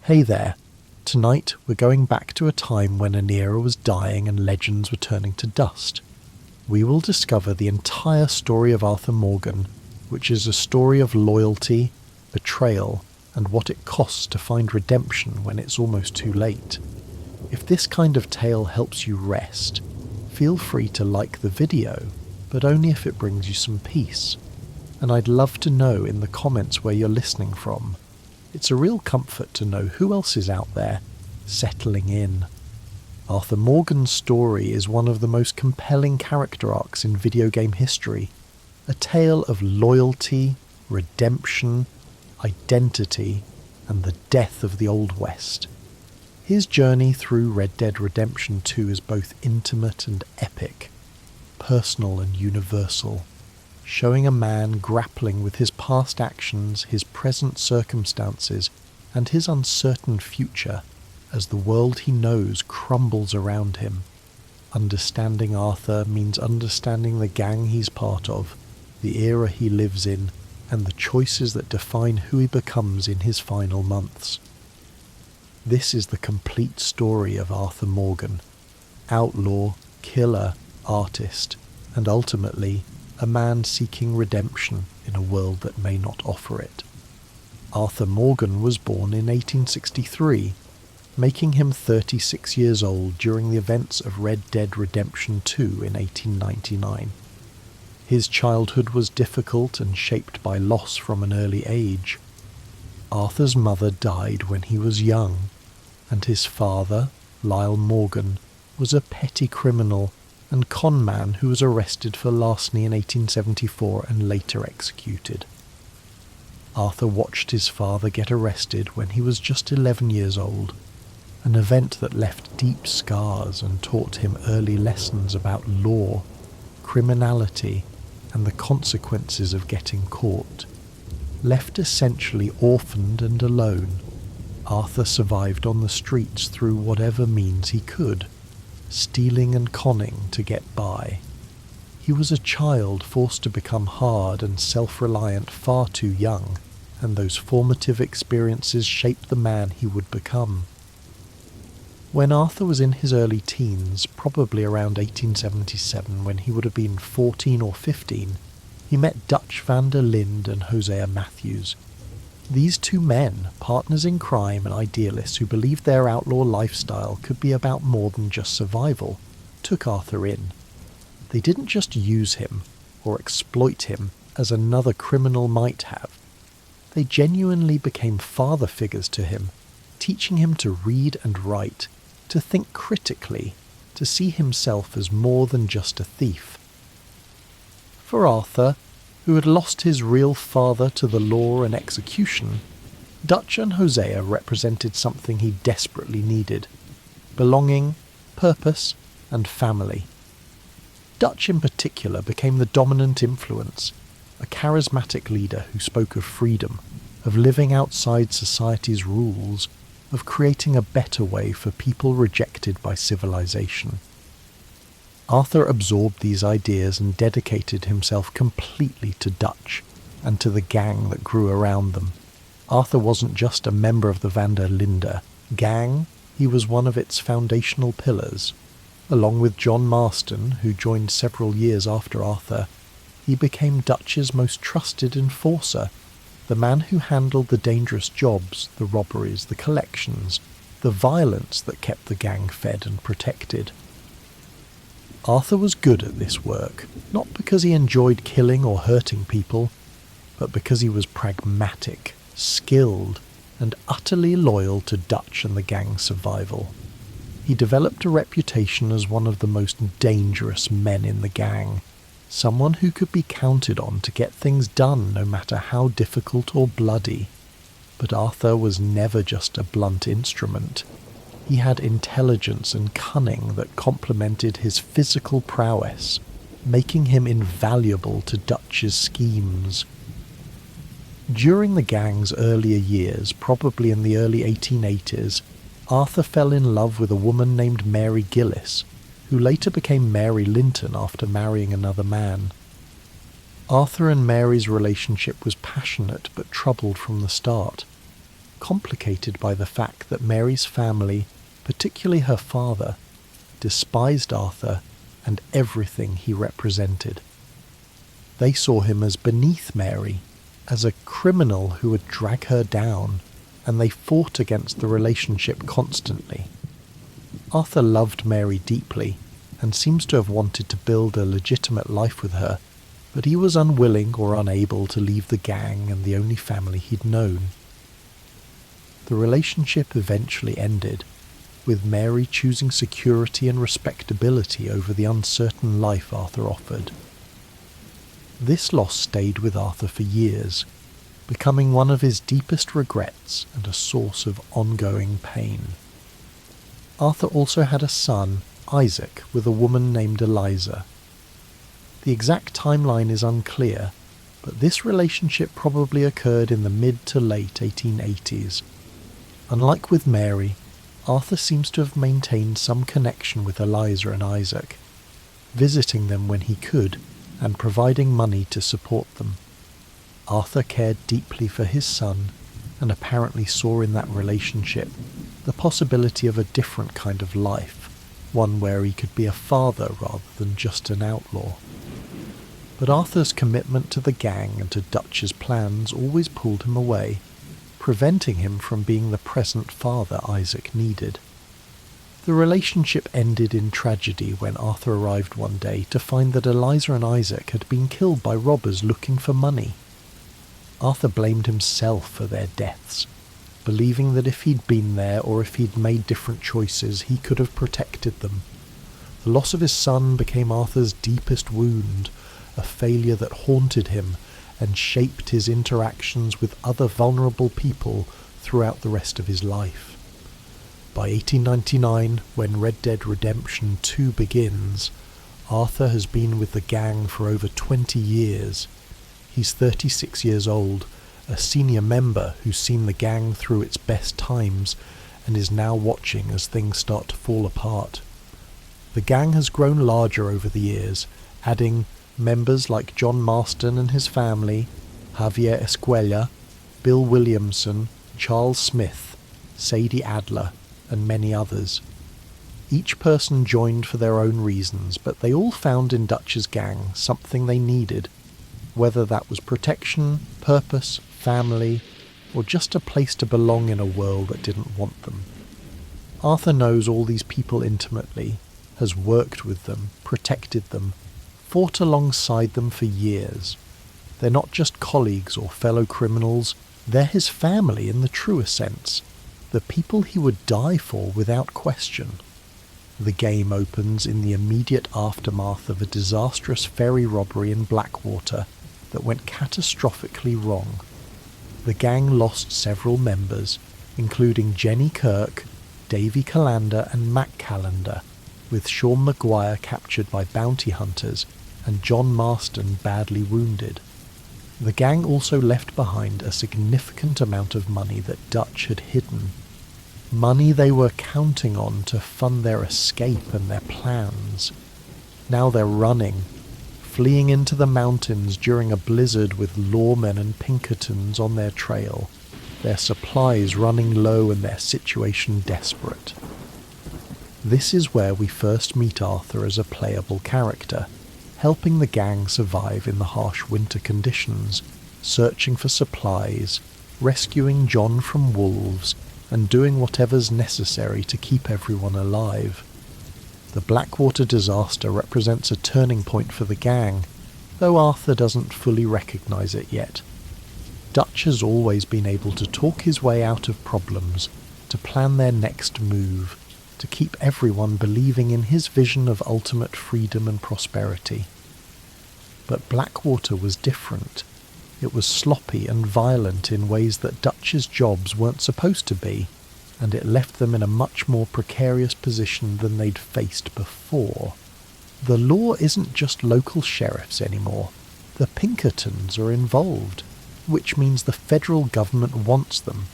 Hey there. Tonight we're going back to a time when an era was dying and legends were turning to dust. We will discover the entire story of Arthur Morgan, which is a story of loyalty, betrayal, and what it costs to find redemption when it's almost too late. If this kind of tale helps you rest, feel free to like the video, but only if it brings you some peace. And I'd love to know in the comments where you're listening from. It's a real comfort to know who else is out there, settling in. Arthur Morgan's story is one of the most compelling character arcs in video game history, a tale of loyalty, redemption, identity, and the death of the Old West. His journey through Red Dead Redemption 2 is both intimate and epic, personal and universal, showing a man grappling with his past actions, his present circumstances, and his uncertain future as the world he knows crumbles around him. Understanding Arthur means understanding the gang he's part of, the era he lives in, and the choices that define who he becomes in his final months. This is the complete story of Arthur Morgan, outlaw, killer, artist, and ultimately a man seeking redemption in a world that may not offer it. Arthur Morgan was born in 1863, making him 36 years old during the events of Red Dead Redemption 2 in 1899. His childhood was difficult and shaped by loss from an early age. Arthur's mother died when he was young, and his father, Lyle Morgan, was a petty criminal and con man who was arrested for larceny in 1874 and later executed. Arthur watched his father get arrested when he was just 11 years old, an event that left deep scars and taught him early lessons about law, criminality, and the consequences of getting caught. Left essentially orphaned and alone, Arthur survived on the streets through whatever means he could, stealing and conning to get by. He was a child forced to become hard and self-reliant far too young, and those formative experiences shaped the man he would become. When Arthur was in his early teens, probably around 1877 when he would have been 14 or 15, he met Dutch van der Linde and Hosea Matthews. These two men, partners in crime and idealists who believed their outlaw lifestyle could be about more than just survival, took Arthur in. They didn't just use him or exploit him as another criminal might have. They genuinely became father figures to him, teaching him to read and write, to think critically, to see himself as more than just a thief. For Arthur, who had lost his real father to the law and execution, Dutch and Hosea represented something he desperately needed: belonging, purpose, and family. Dutch in particular became the dominant influence, a charismatic leader who spoke of freedom, of living outside society's rules, of creating a better way for people rejected by civilization. Arthur absorbed these ideas and dedicated himself completely to Dutch and to the gang that grew around them. Arthur wasn't just a member of the Van der Linde gang, he was one of its foundational pillars. Along with John Marston, who joined several years after Arthur, he became Dutch's most trusted enforcer, the man who handled the dangerous jobs, the robberies, the collections, the violence that kept the gang fed and protected. Arthur was good at this work, not because he enjoyed killing or hurting people, but because he was pragmatic, skilled, and utterly loyal to Dutch and the gang's survival. He developed a reputation as one of the most dangerous men in the gang, someone who could be counted on to get things done no matter how difficult or bloody. But Arthur was never just a blunt instrument. He had intelligence and cunning that complemented his physical prowess, making him invaluable to Dutch's schemes. During the gang's earlier years, probably in the early 1880s, Arthur fell in love with a woman named Mary Gillis, who later became Mary Linton after marrying another man. Arthur and Mary's relationship was passionate but troubled from the start. complicated by the fact that Mary's family, particularly her father, despised Arthur and everything he represented. They saw him as beneath Mary, as a criminal who would drag her down, and they fought against the relationship constantly. Arthur loved Mary deeply, and seems to have wanted to build a legitimate life with her, but he was unwilling or unable to leave the gang and the only family he'd known. The relationship eventually ended, with Mary choosing security and respectability over the uncertain life Arthur offered. This loss stayed with Arthur for years, becoming one of his deepest regrets and a source of ongoing pain. Arthur also had a son, Isaac, with a woman named Eliza. The exact timeline is unclear, but this relationship probably occurred in the mid to late 1880s. Unlike with Mary, Arthur seems to have maintained some connection with Eliza and Isaac, visiting them when he could and providing money to support them. Arthur cared deeply for his son and apparently saw in that relationship the possibility of a different kind of life, one where he could be a father rather than just an outlaw. But Arthur's commitment to the gang and to Dutch's plans always pulled him away, preventing him from being the present father Isaac needed. The relationship ended in tragedy when Arthur arrived one day to find that Eliza and Isaac had been killed by robbers looking for money. Arthur blamed himself for their deaths, believing that if he'd been there or if he'd made different choices, he could have protected them. The loss of his son became Arthur's deepest wound, a failure that haunted him and shaped his interactions with other vulnerable people throughout the rest of his life. By 1899, when Red Dead Redemption 2 begins, Arthur has been with the gang for over 20 years. He's 36 years old, a senior member who's seen the gang through its best times and is now watching as things start to fall apart. The gang has grown larger over the years, adding members like John Marston and his family, Javier Escuella, Bill Williamson, Charles Smith, Sadie Adler, and many others. Each person joined for their own reasons, but they all found in Dutch's gang something they needed, whether that was protection, purpose, family, or just a place to belong in a world that didn't want them. Arthur knows all these people intimately, has worked with them, protected them, fought alongside them for years. They're not just colleagues or fellow criminals, they're his family in the truest sense, the people he would die for without question. The game opens in the immediate aftermath of a disastrous ferry robbery in Blackwater that went catastrophically wrong. The gang lost several members, including Jenny Kirk, Davy Callender and Mac Callender, with Sean Maguire captured by bounty hunters and John Marston badly wounded. The gang also left behind a significant amount of money that Dutch had hidden. Money they were counting on to fund their escape and their plans. Now they're running, fleeing into the mountains during a blizzard with lawmen and Pinkertons on their trail, their supplies running low and their situation desperate. This is where we first meet Arthur as a playable character, helping the gang survive in the harsh winter conditions, searching for supplies, rescuing John from wolves, and doing whatever's necessary to keep everyone alive. The Blackwater disaster represents a turning point for the gang, though Arthur doesn't fully recognise it yet. Dutch has always been able to talk his way out of problems, to plan their next move, to keep everyone believing in his vision of ultimate freedom and prosperity. But Blackwater was different. It was sloppy and violent in ways that Dutch's jobs weren't supposed to be, and it left them in a much more precarious position than they'd faced before. The law isn't just local sheriffs anymore. The Pinkertons are involved, which means the federal government wants them.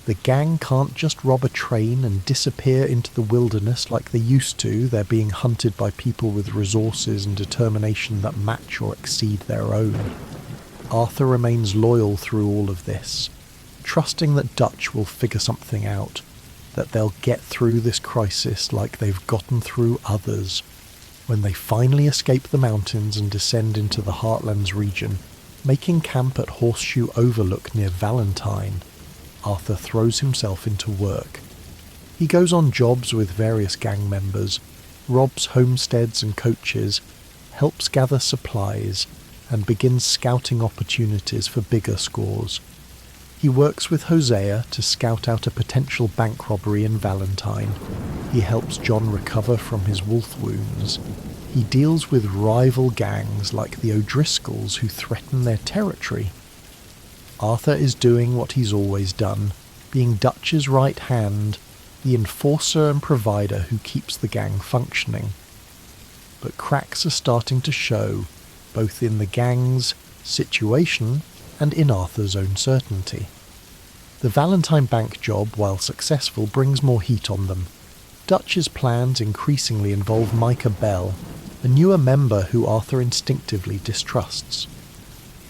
The gang can't just rob a train and disappear into the wilderness like they used to. They're being hunted by people with resources and determination that match or exceed their own. Arthur remains loyal through all of this, trusting that Dutch will figure something out, that they'll get through this crisis like they've gotten through others. When they finally escape the mountains and descend into the Heartlands region, making camp at Horseshoe Overlook near Valentine, Arthur throws himself into work. He goes on jobs with various gang members, robs homesteads and coaches, helps gather supplies, and begins scouting opportunities for bigger scores. He works with Hosea to scout out a potential bank robbery in Valentine. He helps John recover from his wolf wounds. He deals with rival gangs like the O'Driscolls who threaten their territory. Arthur is doing what he's always done, being Dutch's right hand, the enforcer and provider who keeps the gang functioning. But cracks are starting to show, both in the gang's situation and in Arthur's own certainty. The Valentine Bank job, while successful, brings more heat on them. Dutch's plans increasingly involve Micah Bell, a newer member who Arthur instinctively distrusts.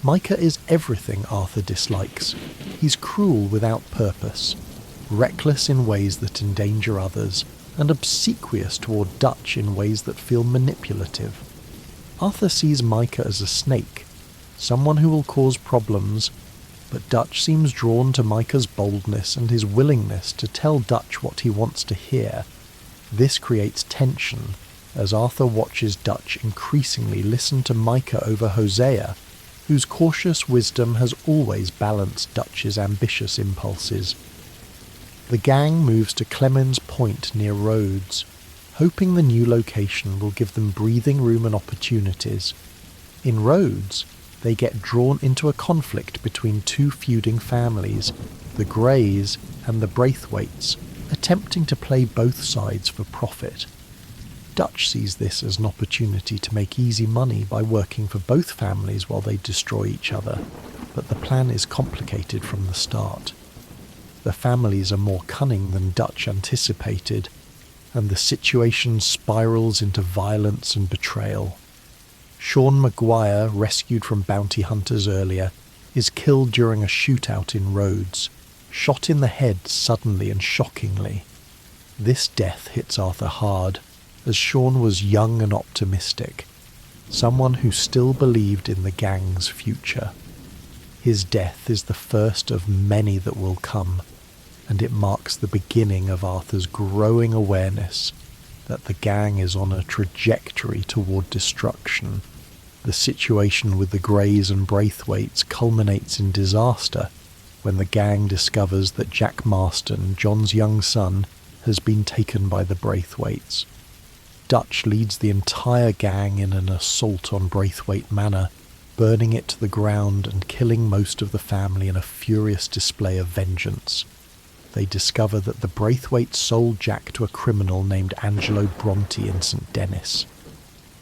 Micah is everything Arthur dislikes. He's cruel without purpose, reckless in ways that endanger others, and obsequious toward Dutch in ways that feel manipulative. Arthur sees Micah as a snake, someone who will cause problems, but Dutch seems drawn to Micah's boldness and his willingness to tell Dutch what he wants to hear. This creates tension, as Arthur watches Dutch increasingly listen to Micah over Hosea, whose cautious wisdom has always balanced Dutch's ambitious impulses. The gang moves to Clemens Point near Rhodes, hoping the new location will give them breathing room and opportunities. In Rhodes, they get drawn into a conflict between two feuding families, the Greys and the Braithwaites, attempting to play both sides for profit. Dutch sees this as an opportunity to make easy money by working for both families while they destroy each other, but the plan is complicated from the start. The families are more cunning than Dutch anticipated, and the situation spirals into violence and betrayal. Sean Maguire, rescued from bounty hunters earlier, is killed during a shootout in Rhodes, shot in the head suddenly and shockingly. This death hits Arthur hard, as Sean was young and optimistic, someone who still believed in the gang's future. His death is the first of many that will come, and it marks the beginning of Arthur's growing awareness that the gang is on a trajectory toward destruction. The situation with the Greys and Braithwaites culminates in disaster when the gang discovers that Jack Marston, John's young son, has been taken by the Braithwaites. Dutch leads the entire gang in an assault on Braithwaite Manor, burning it to the ground and killing most of the family in a furious display of vengeance. They discover that the Braithwaites sold Jack to a criminal named Angelo Bronte in St. Denis.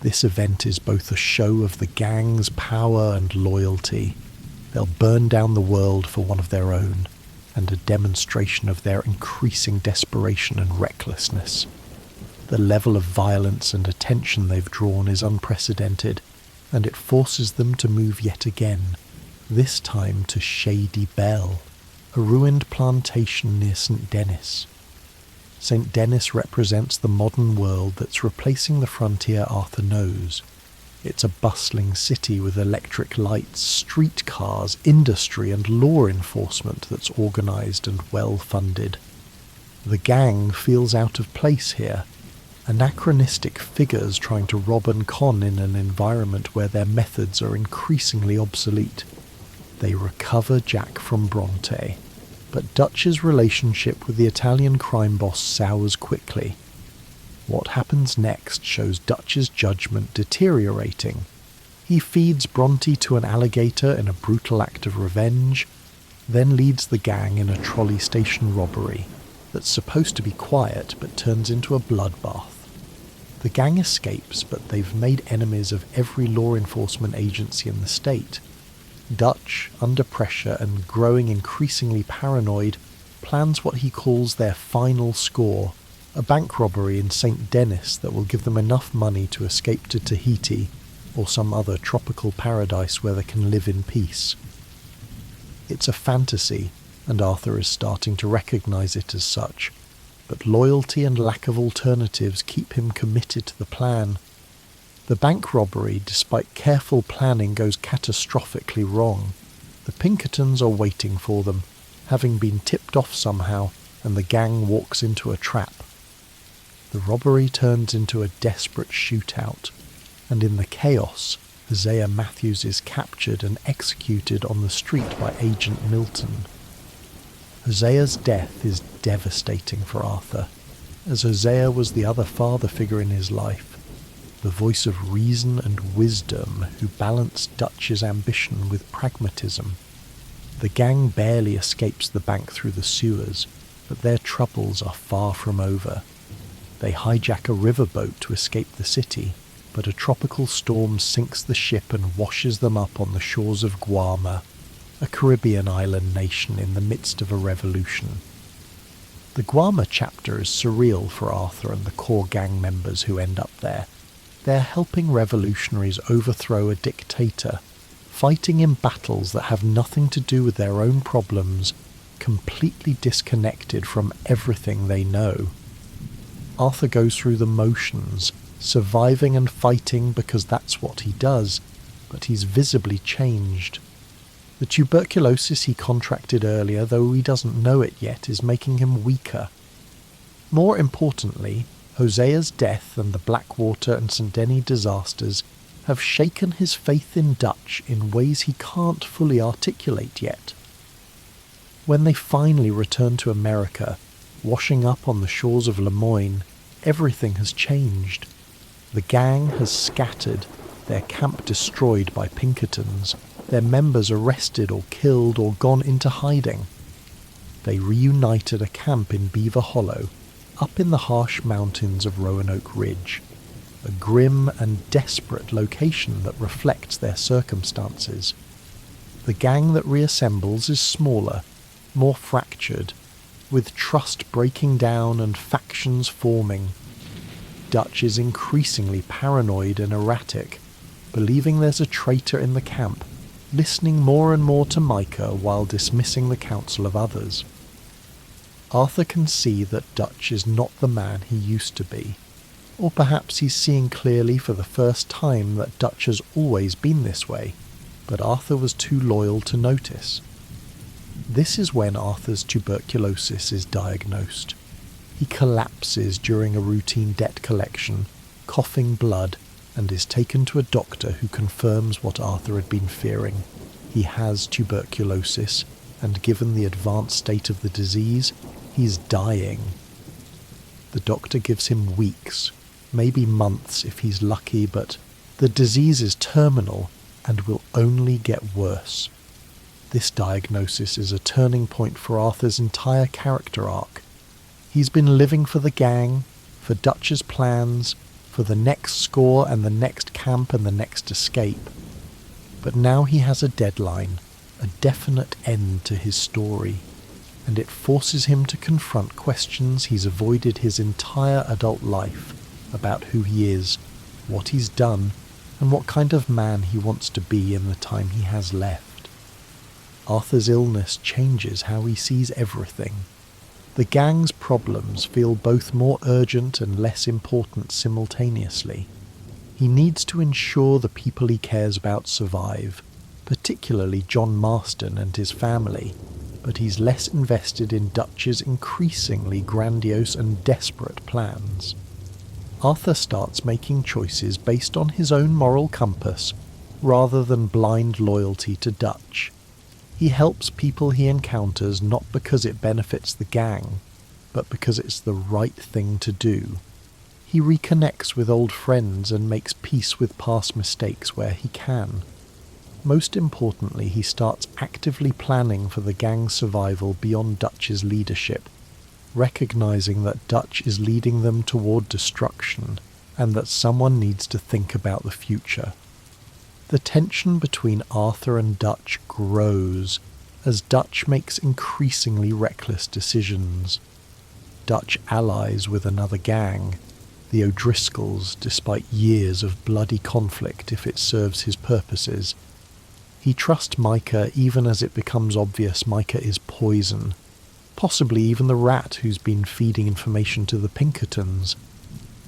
This event is both a show of the gang's power and loyalty. They'll burn down the world for one of their own, and a demonstration of their increasing desperation and recklessness. The level of violence and attention they've drawn is unprecedented, and it forces them to move yet again, this time to Shady Bell, a ruined plantation near St. Denis. St. Denis represents the modern world that's replacing the frontier Arthur knows. It's a bustling city with electric lights, streetcars, industry and law enforcement that's organised and well-funded. The gang feels out of place here, anachronistic figures trying to rob and con in an environment where their methods are increasingly obsolete. They recover Jack from Bronte, but Dutch's relationship with the Italian crime boss sours quickly. What happens next shows Dutch's judgment deteriorating. He feeds Bronte to an alligator in a brutal act of revenge, then leads the gang in a trolley station robbery that's supposed to be quiet but turns into a bloodbath. The gang escapes, but they've made enemies of every law enforcement agency in the state. Dutch, under pressure and growing increasingly paranoid, plans what he calls their final score, a bank robbery in St. Denis that will give them enough money to escape to Tahiti or some other tropical paradise where they can live in peace. It's a fantasy, and Arthur is starting to recognise it as such, but loyalty and lack of alternatives keep him committed to the plan. The bank robbery, despite careful planning, goes catastrophically wrong. The Pinkertons are waiting for them, having been tipped off somehow, and the gang walks into a trap. The robbery turns into a desperate shootout, and in the chaos, Hosea Matthews is captured and executed on the street by Agent Milton. Hosea's death is devastating for Arthur, as Hosea was the other father figure in his life, the voice of reason and wisdom who balanced Dutch's ambition with pragmatism. The gang barely escapes the bank through the sewers, but their troubles are far from over. They hijack a riverboat to escape the city, but a tropical storm sinks the ship and washes them up on the shores of Guam, a Caribbean island nation in the midst of a revolution. The Guam chapter is surreal for Arthur and the core gang members who end up there. They're helping revolutionaries overthrow a dictator, fighting in battles that have nothing to do with their own problems, completely disconnected from everything they know. Arthur goes through the motions, surviving and fighting because that's what he does, but he's visibly changed. The tuberculosis he contracted earlier, though he doesn't know it yet, is making him weaker. More importantly, Hosea's death and the Blackwater and St. Denis disasters have shaken his faith in Dutch in ways he can't fully articulate yet. When they finally return to America, washing up on the shores of Lemoyne, everything has changed. The gang has scattered, their camp destroyed by Pinkertons, their members arrested or killed or gone into hiding. They reunite at a camp in Beaver Hollow, up in the harsh mountains of Roanoke Ridge, a grim and desperate location that reflects their circumstances. The gang that reassembles is smaller, more fractured, with trust breaking down and factions forming. Dutch is increasingly paranoid and erratic, believing there's a traitor in the camp, listening more and more to Micah while dismissing the counsel of others. Arthur can see that Dutch is not the man he used to be, or perhaps he's seeing clearly for the first time that Dutch has always been this way, but Arthur was too loyal to notice. This is when Arthur's tuberculosis is diagnosed. He collapses during a routine debt collection, coughing blood, and is taken to a doctor who confirms what Arthur had been fearing. He has tuberculosis, and given the advanced state of the disease, he's dying. The doctor gives him weeks, maybe months if he's lucky, but the disease is terminal and will only get worse. This diagnosis is a turning point for Arthur's entire character arc. He's been living for the gang, for Dutch's plans, for the next score and the next camp and the next escape. But now he has a deadline, a definite end to his story, and it forces him to confront questions he's avoided his entire adult life about who he is, what he's done, and what kind of man he wants to be in the time he has left. Arthur's illness changes how he sees everything. The gang's problems feel both more urgent and less important simultaneously. He needs to ensure the people he cares about survive, particularly John Marston and his family, but he's less invested in Dutch's increasingly grandiose and desperate plans. Arthur starts making choices based on his own moral compass, rather than blind loyalty to Dutch. He helps people he encounters not because it benefits the gang, but because it's the right thing to do. He reconnects with old friends and makes peace with past mistakes where he can. Most importantly, he starts actively planning for the gang's survival beyond Dutch's leadership, recognizing that Dutch is leading them toward destruction, and that someone needs to think about the future. The tension between Arthur and Dutch grows as Dutch makes increasingly reckless decisions. Dutch allies with another gang, the O'Driscolls, despite years of bloody conflict if it serves his purposes. He trusts Micah even as it becomes obvious Micah is poison, possibly even the rat who's been feeding information to the Pinkertons.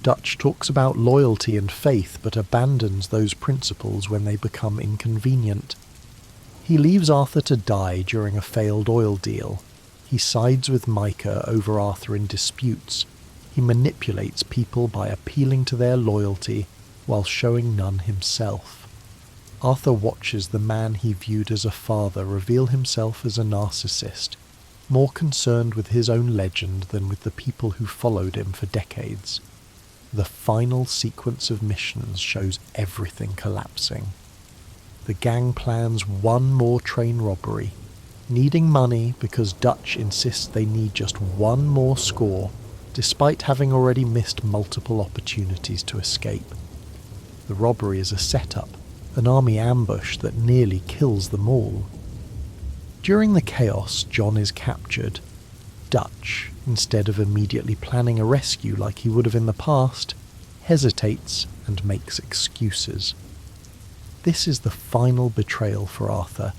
Dutch talks about loyalty and faith but abandons those principles when they become inconvenient. He leaves Arthur to die during a failed oil deal. He sides with Micah over Arthur in disputes. He manipulates people by appealing to their loyalty while showing none himself. Arthur watches the man he viewed as a father reveal himself as a narcissist, more concerned with his own legend than with the people who followed him for decades. The final sequence of missions shows everything collapsing. The gang plans one more train robbery, needing money because Dutch insists they need just one more score, despite having already missed multiple opportunities to escape. The robbery is a setup, an army ambush that nearly kills them all. During the chaos, John is captured. Dutch, instead of immediately planning a rescue like he would have in the past, hesitates and makes excuses. This is the final betrayal for Arthur,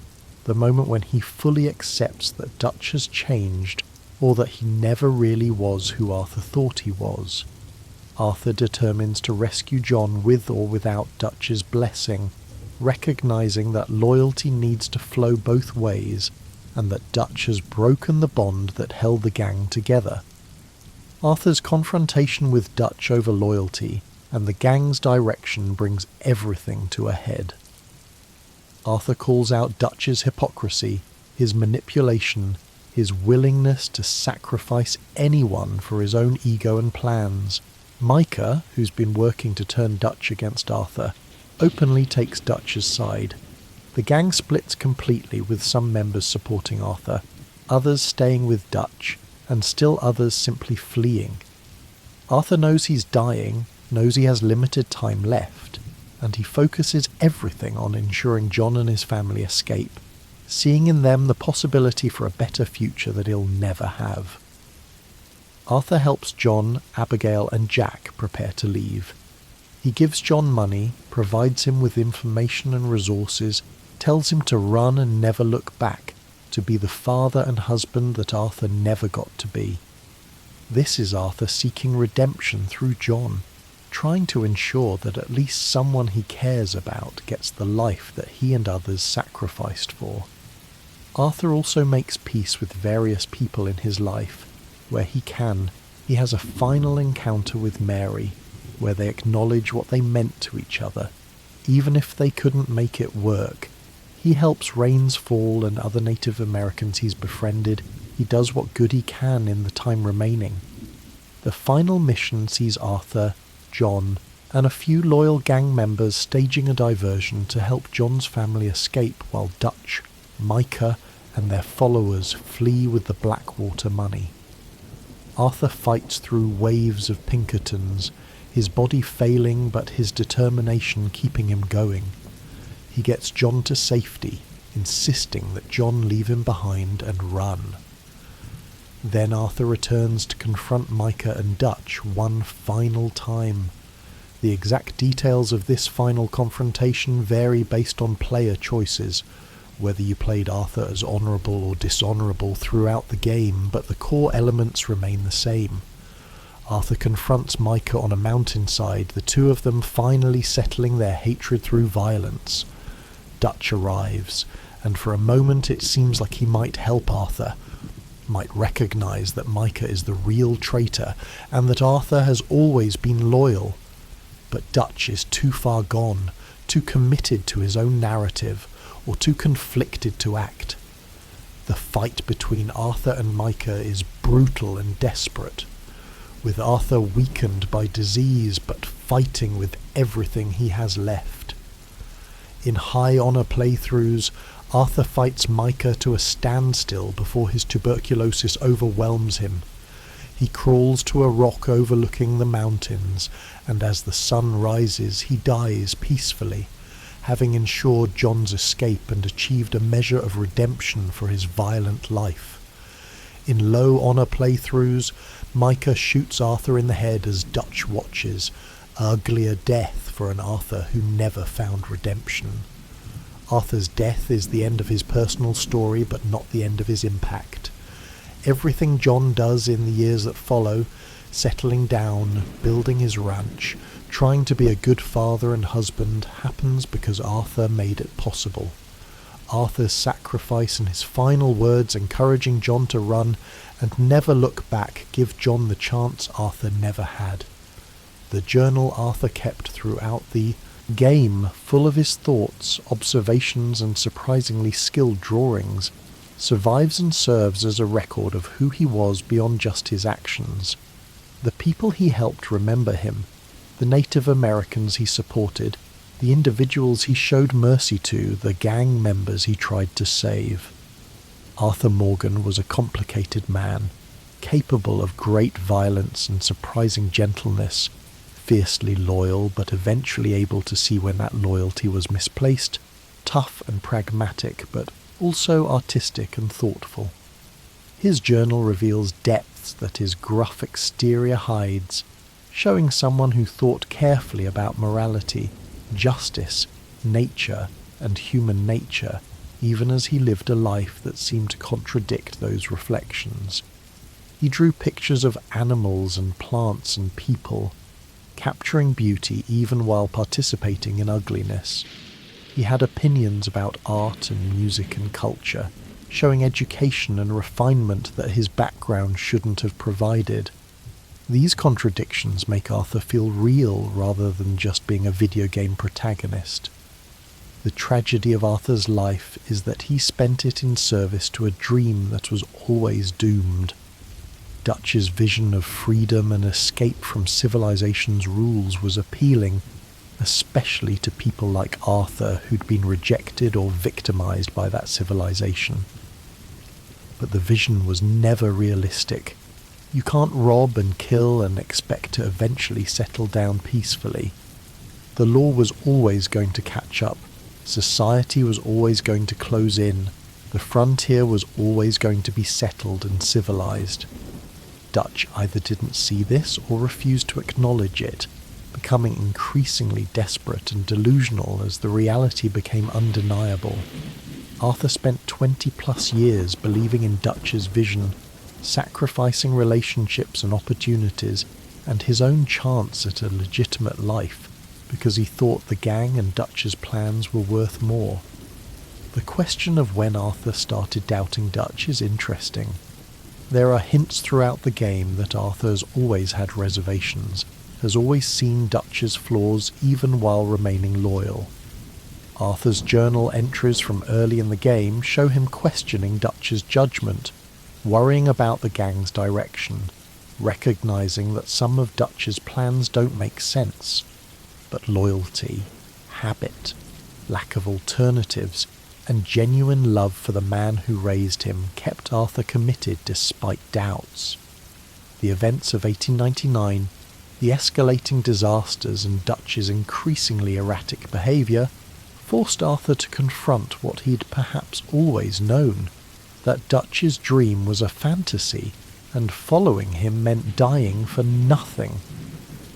the moment when he fully accepts that Dutch has changed, or that he never really was who Arthur thought he was. Arthur determines to rescue John with or without Dutch's blessing, recognizing that loyalty needs to flow both ways, and that Dutch has broken the bond that held the gang together. Arthur's confrontation with Dutch over loyalty and the gang's direction brings everything to a head. Arthur calls out Dutch's hypocrisy, his manipulation, his willingness to sacrifice anyone for his own ego and plans. Micah, who's been working to turn Dutch against Arthur, openly takes Dutch's side. The gang splits completely, with some members supporting Arthur, others staying with Dutch, and still others simply fleeing. Arthur knows he's dying, knows he has limited time left, and he focuses everything on ensuring John and his family escape, seeing in them the possibility for a better future that he'll never have. Arthur helps John, Abigail, and Jack prepare to leave. He gives John money, provides him with information and resources, tells him to run and never look back, to be the father and husband that Arthur never got to be. This is Arthur seeking redemption through John, trying to ensure that at least someone he cares about gets the life that he and others sacrificed for. Arthur also makes peace with various people in his life. Where he can, he has a final encounter with Mary, where they acknowledge what they meant to each other. Even if they couldn't make it work, he helps Rains Fall and other Native Americans he's befriended. He does what good he can in the time remaining. The final mission sees Arthur, John, and a few loyal gang members staging a diversion to help John's family escape while Dutch, Micah, and their followers flee with the Blackwater money. Arthur fights through waves of Pinkertons, his body failing but his determination keeping him going. He gets John to safety, insisting that John leave him behind and run. Then Arthur returns to confront Micah and Dutch one final time. The exact details of this final confrontation vary based on player choices, whether you played Arthur as honourable or dishonourable throughout the game, but the core elements remain the same. Arthur confronts Micah on a mountainside, the two of them finally settling their hatred through violence. Dutch arrives, and for a moment it seems like he might help Arthur, might recognise that Micah is the real traitor, and that Arthur has always been loyal. But Dutch is too far gone, too committed to his own narrative, or too conflicted to act. The fight between Arthur and Micah is brutal and desperate, with Arthur weakened by disease but fighting with everything he has left. In high honour playthroughs, Arthur fights Micah to a standstill before his tuberculosis overwhelms him. He crawls to a rock overlooking the mountains, and as the sun rises he dies peacefully, having ensured John's escape and achieved a measure of redemption for his violent life. In low honour playthroughs, Micah shoots Arthur in the head as Dutch watches, uglier death for an Arthur who never found redemption. Arthur's death is the end of his personal story, but not the end of his impact. Everything John does in the years that follow, settling down, building his ranch, trying to be a good father and husband, happens because Arthur made it possible. Arthur's sacrifice and his final words encouraging John to run and never look back give John the chance Arthur never had. The journal Arthur kept throughout the game, full of his thoughts, observations and surprisingly skilled drawings, survives and serves as a record of who he was beyond just his actions. The people he helped remember him, the Native Americans he supported, the individuals he showed mercy to, the gang members he tried to save. Arthur Morgan was a complicated man, capable of great violence and surprising gentleness, fiercely loyal but eventually able to see when that loyalty was misplaced, tough and pragmatic but also artistic and thoughtful. His journal reveals depths that his gruff exterior hides, showing someone who thought carefully about morality, justice, nature, and human nature, even as he lived a life that seemed to contradict those reflections. He drew pictures of animals and plants and people, capturing beauty even while participating in ugliness. He had opinions about art and music and culture, showing education and refinement that his background shouldn't have provided. These contradictions make Arthur feel real rather than just being a video game protagonist. The tragedy of Arthur's life is that he spent it in service to a dream that was always doomed. Dutch's vision of freedom and escape from civilization's rules was appealing, especially to people like Arthur who'd been rejected or victimized by that civilization. But the vision was never realistic. You can't rob and kill and expect to eventually settle down peacefully. The law was always going to catch up. Society was always going to close in. The frontier was always going to be settled and civilized. Dutch either didn't see this or refused to acknowledge it, becoming increasingly desperate and delusional as the reality became undeniable. Arthur spent 20-plus years believing in Dutch's vision, sacrificing relationships and opportunities and his own chance at a legitimate life because he thought the gang and Dutch's plans were worth more. The question of when Arthur started doubting Dutch is interesting. There are hints throughout the game that Arthur has always had reservations, has always seen Dutch's flaws even while remaining loyal. Arthur's journal entries from early in the game show him questioning Dutch's judgment, worrying about the gang's direction, recognizing that some of Dutch's plans don't make sense. But loyalty, habit, lack of alternatives, and genuine love for the man who raised him kept Arthur committed despite doubts. The events of 1899, the escalating disasters and Dutch's increasingly erratic behaviour forced Arthur to confront what he'd perhaps always known, that Dutch's dream was a fantasy, and following him meant dying for nothing.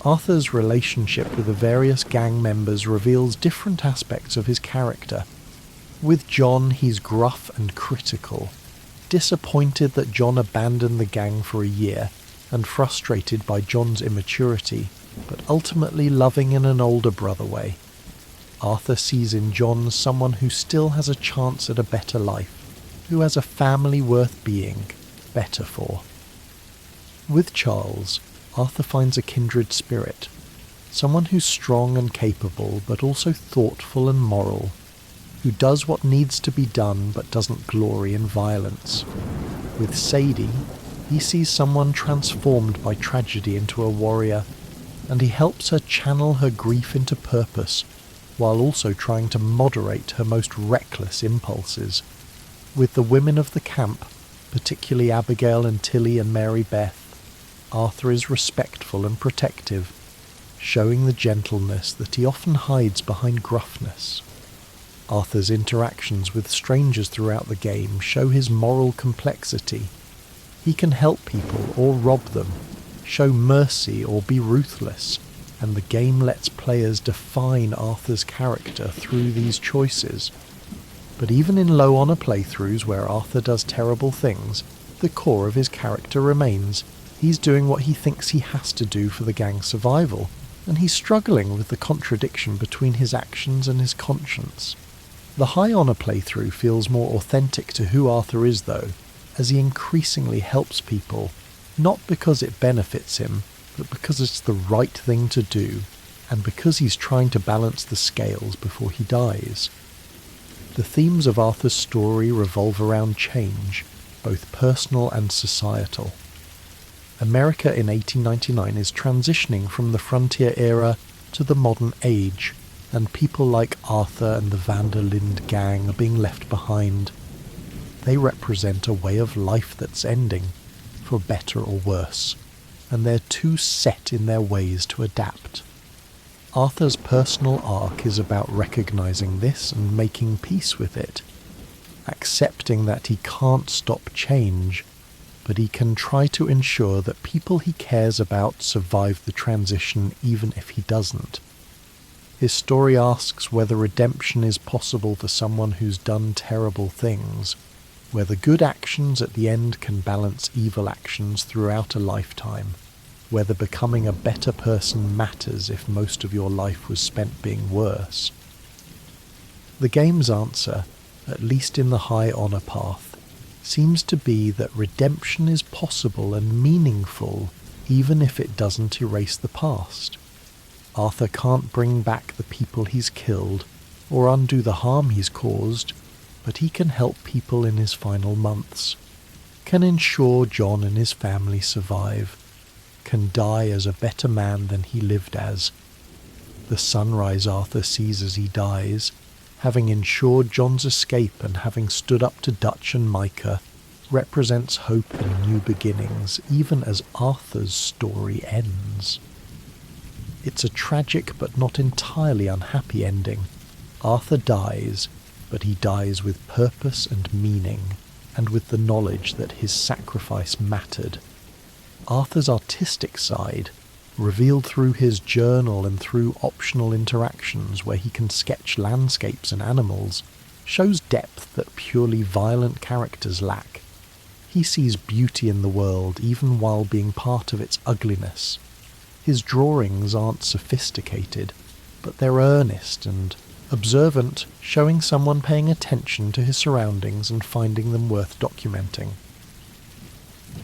Arthur's relationship with the various gang members reveals different aspects of his character. With John, he's gruff and critical, disappointed that John abandoned the gang for a year, and frustrated by John's immaturity, but ultimately loving in an older brother way. Arthur sees in John someone who still has a chance at a better life, who has a family worth being better for. With Charles, Arthur finds a kindred spirit, someone who's strong and capable, but also thoughtful and moral, who does what needs to be done but doesn't glory in violence. With Sadie, he sees someone transformed by tragedy into a warrior, and he helps her channel her grief into purpose, while also trying to moderate her most reckless impulses. With the women of the camp, particularly Abigail and Tilly and Mary Beth, Arthur is respectful and protective, showing the gentleness that he often hides behind gruffness. Arthur's interactions with strangers throughout the game show his moral complexity. He can help people or rob them, show mercy or be ruthless, and the game lets players define Arthur's character through these choices. But even in low honour playthroughs where Arthur does terrible things, the core of his character remains. He's doing what he thinks he has to do for the gang's survival, and he's struggling with the contradiction between his actions and his conscience. The high honour playthrough feels more authentic to who Arthur is though, as he increasingly helps people, not because it benefits him, but because it's the right thing to do, and because he's trying to balance the scales before he dies. The themes of Arthur's story revolve around change, both personal and societal. America in 1899 is transitioning from the frontier era to the modern age, and people like Arthur and the Van der Linde gang are being left behind. They represent a way of life that's ending, for better or worse, and they're too set in their ways to adapt. Arthur's personal arc is about recognizing this and making peace with it, accepting that he can't stop change, but he can try to ensure that people he cares about survive the transition even if he doesn't. His story asks whether redemption is possible for someone who's done terrible things, whether good actions at the end can balance evil actions throughout a lifetime, whether becoming a better person matters if most of your life was spent being worse. The game's answer, at least in the high honour path, seems to be that redemption is possible and meaningful even if it doesn't erase the past. Arthur can't bring back the people he's killed or undo the harm he's caused, but he can help people in his final months, can ensure John and his family survive, can die as a better man than he lived as. The sunrise Arthur sees as he dies, having ensured John's escape and having stood up to Dutch and Micah, represents hope and new beginnings even as Arthur's story ends. It's a tragic but not entirely unhappy ending. Arthur dies, but he dies with purpose and meaning, and with the knowledge that his sacrifice mattered. Arthur's artistic side, revealed through his journal and through optional interactions where he can sketch landscapes and animals, shows depth that purely violent characters lack. He sees beauty in the world even while being part of its ugliness. His drawings aren't sophisticated, but they're earnest and observant, showing someone paying attention to his surroundings and finding them worth documenting.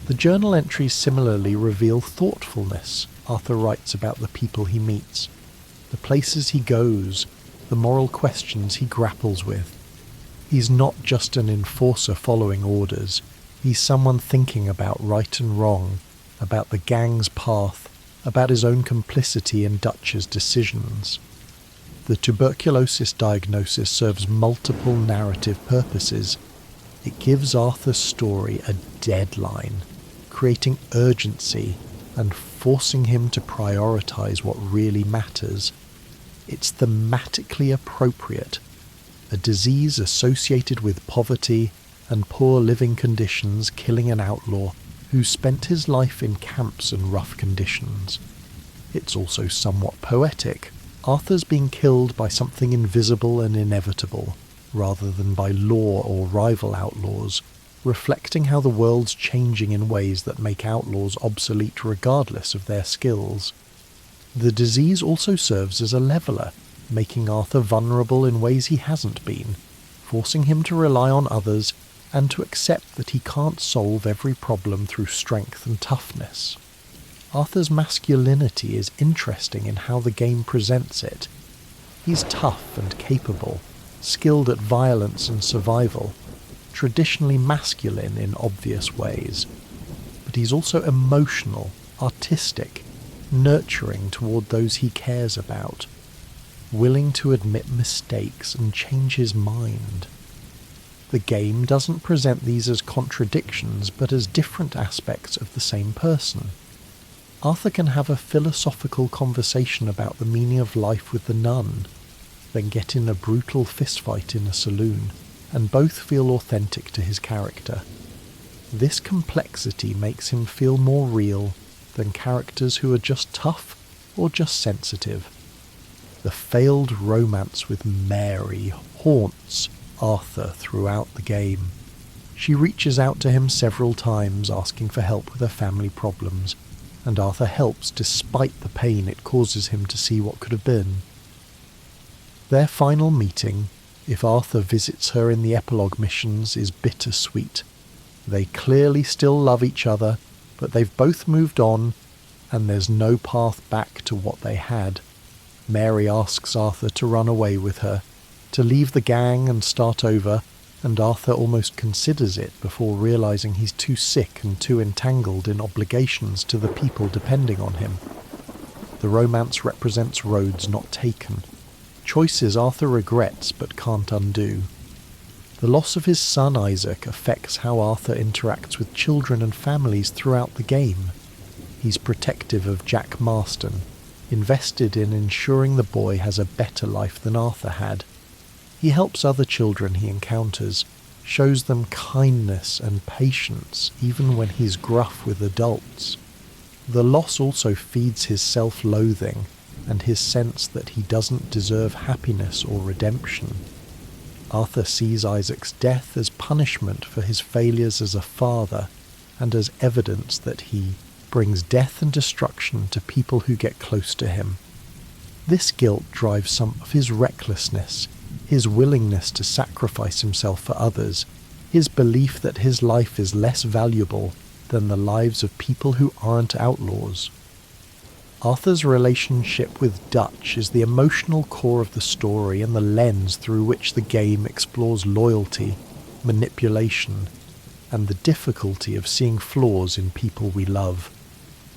The journal entries similarly reveal thoughtfulness. Arthur writes about the people he meets, the places he goes, the moral questions he grapples with. He's not just an enforcer following orders, he's someone thinking about right and wrong, about the gang's path, about his own complicity in Dutch's decisions. The tuberculosis diagnosis serves multiple narrative purposes. It gives Arthur's story a deadline, creating urgency and forcing him to prioritize what really matters. It's thematically appropriate. A disease associated with poverty and poor living conditions killing an outlaw who spent his life in camps and rough conditions. It's also somewhat poetic. Arthur's being killed by something invisible and inevitable, rather than by law or rival outlaws, reflecting how the world's changing in ways that make outlaws obsolete regardless of their skills. The disease also serves as a leveller, making Arthur vulnerable in ways he hasn't been, forcing him to rely on others and to accept that he can't solve every problem through strength and toughness. Arthur's masculinity is interesting in how the game presents it. He's tough and capable, skilled at violence and survival, traditionally masculine in obvious ways. But he's also emotional, artistic, nurturing toward those he cares about, willing to admit mistakes and change his mind. The game doesn't present these as contradictions, but as different aspects of the same person. Arthur can have a philosophical conversation about the meaning of life with the nun, then get in a brutal fistfight in a saloon, and both feel authentic to his character. This complexity makes him feel more real than characters who are just tough or just sensitive. The failed romance with Mary haunts Arthur throughout the game. She reaches out to him several times asking for help with her family problems, and Arthur helps despite the pain it causes him to see what could have been. Their final meeting, if Arthur visits her in the epilogue missions, is bittersweet. They clearly still love each other, but they've both moved on, and there's no path back to what they had. Mary asks Arthur to run away with her, to leave the gang and start over, and Arthur almost considers it before realizing he's too sick and too entangled in obligations to the people depending on him. The romance represents roads not taken, choices Arthur regrets but can't undo. The loss of his son Isaac affects how Arthur interacts with children and families throughout the game. He's protective of Jack Marston, invested in ensuring the boy has a better life than Arthur had. He helps other children he encounters, shows them kindness and patience even when he's gruff with adults. The loss also feeds his self-loathing and his sense that he doesn't deserve happiness or redemption. Arthur sees Isaac's death as punishment for his failures as a father and as evidence that he brings death and destruction to people who get close to him. This guilt drives some of his recklessness, his willingness to sacrifice himself for others, his belief that his life is less valuable than the lives of people who aren't outlaws. Arthur's relationship with Dutch is the emotional core of the story and the lens through which the game explores loyalty, manipulation, and the difficulty of seeing flaws in people we love.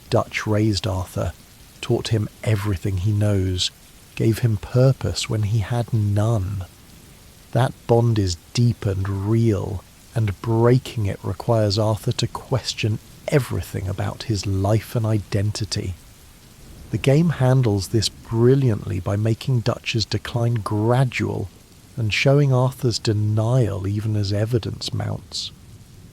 Dutch raised Arthur, taught him everything he knows, gave him purpose when he had none. That bond is deep and real, and breaking it requires Arthur to question everything about his life and identity. The game handles this brilliantly by making Dutch's decline gradual and showing Arthur's denial even as evidence mounts.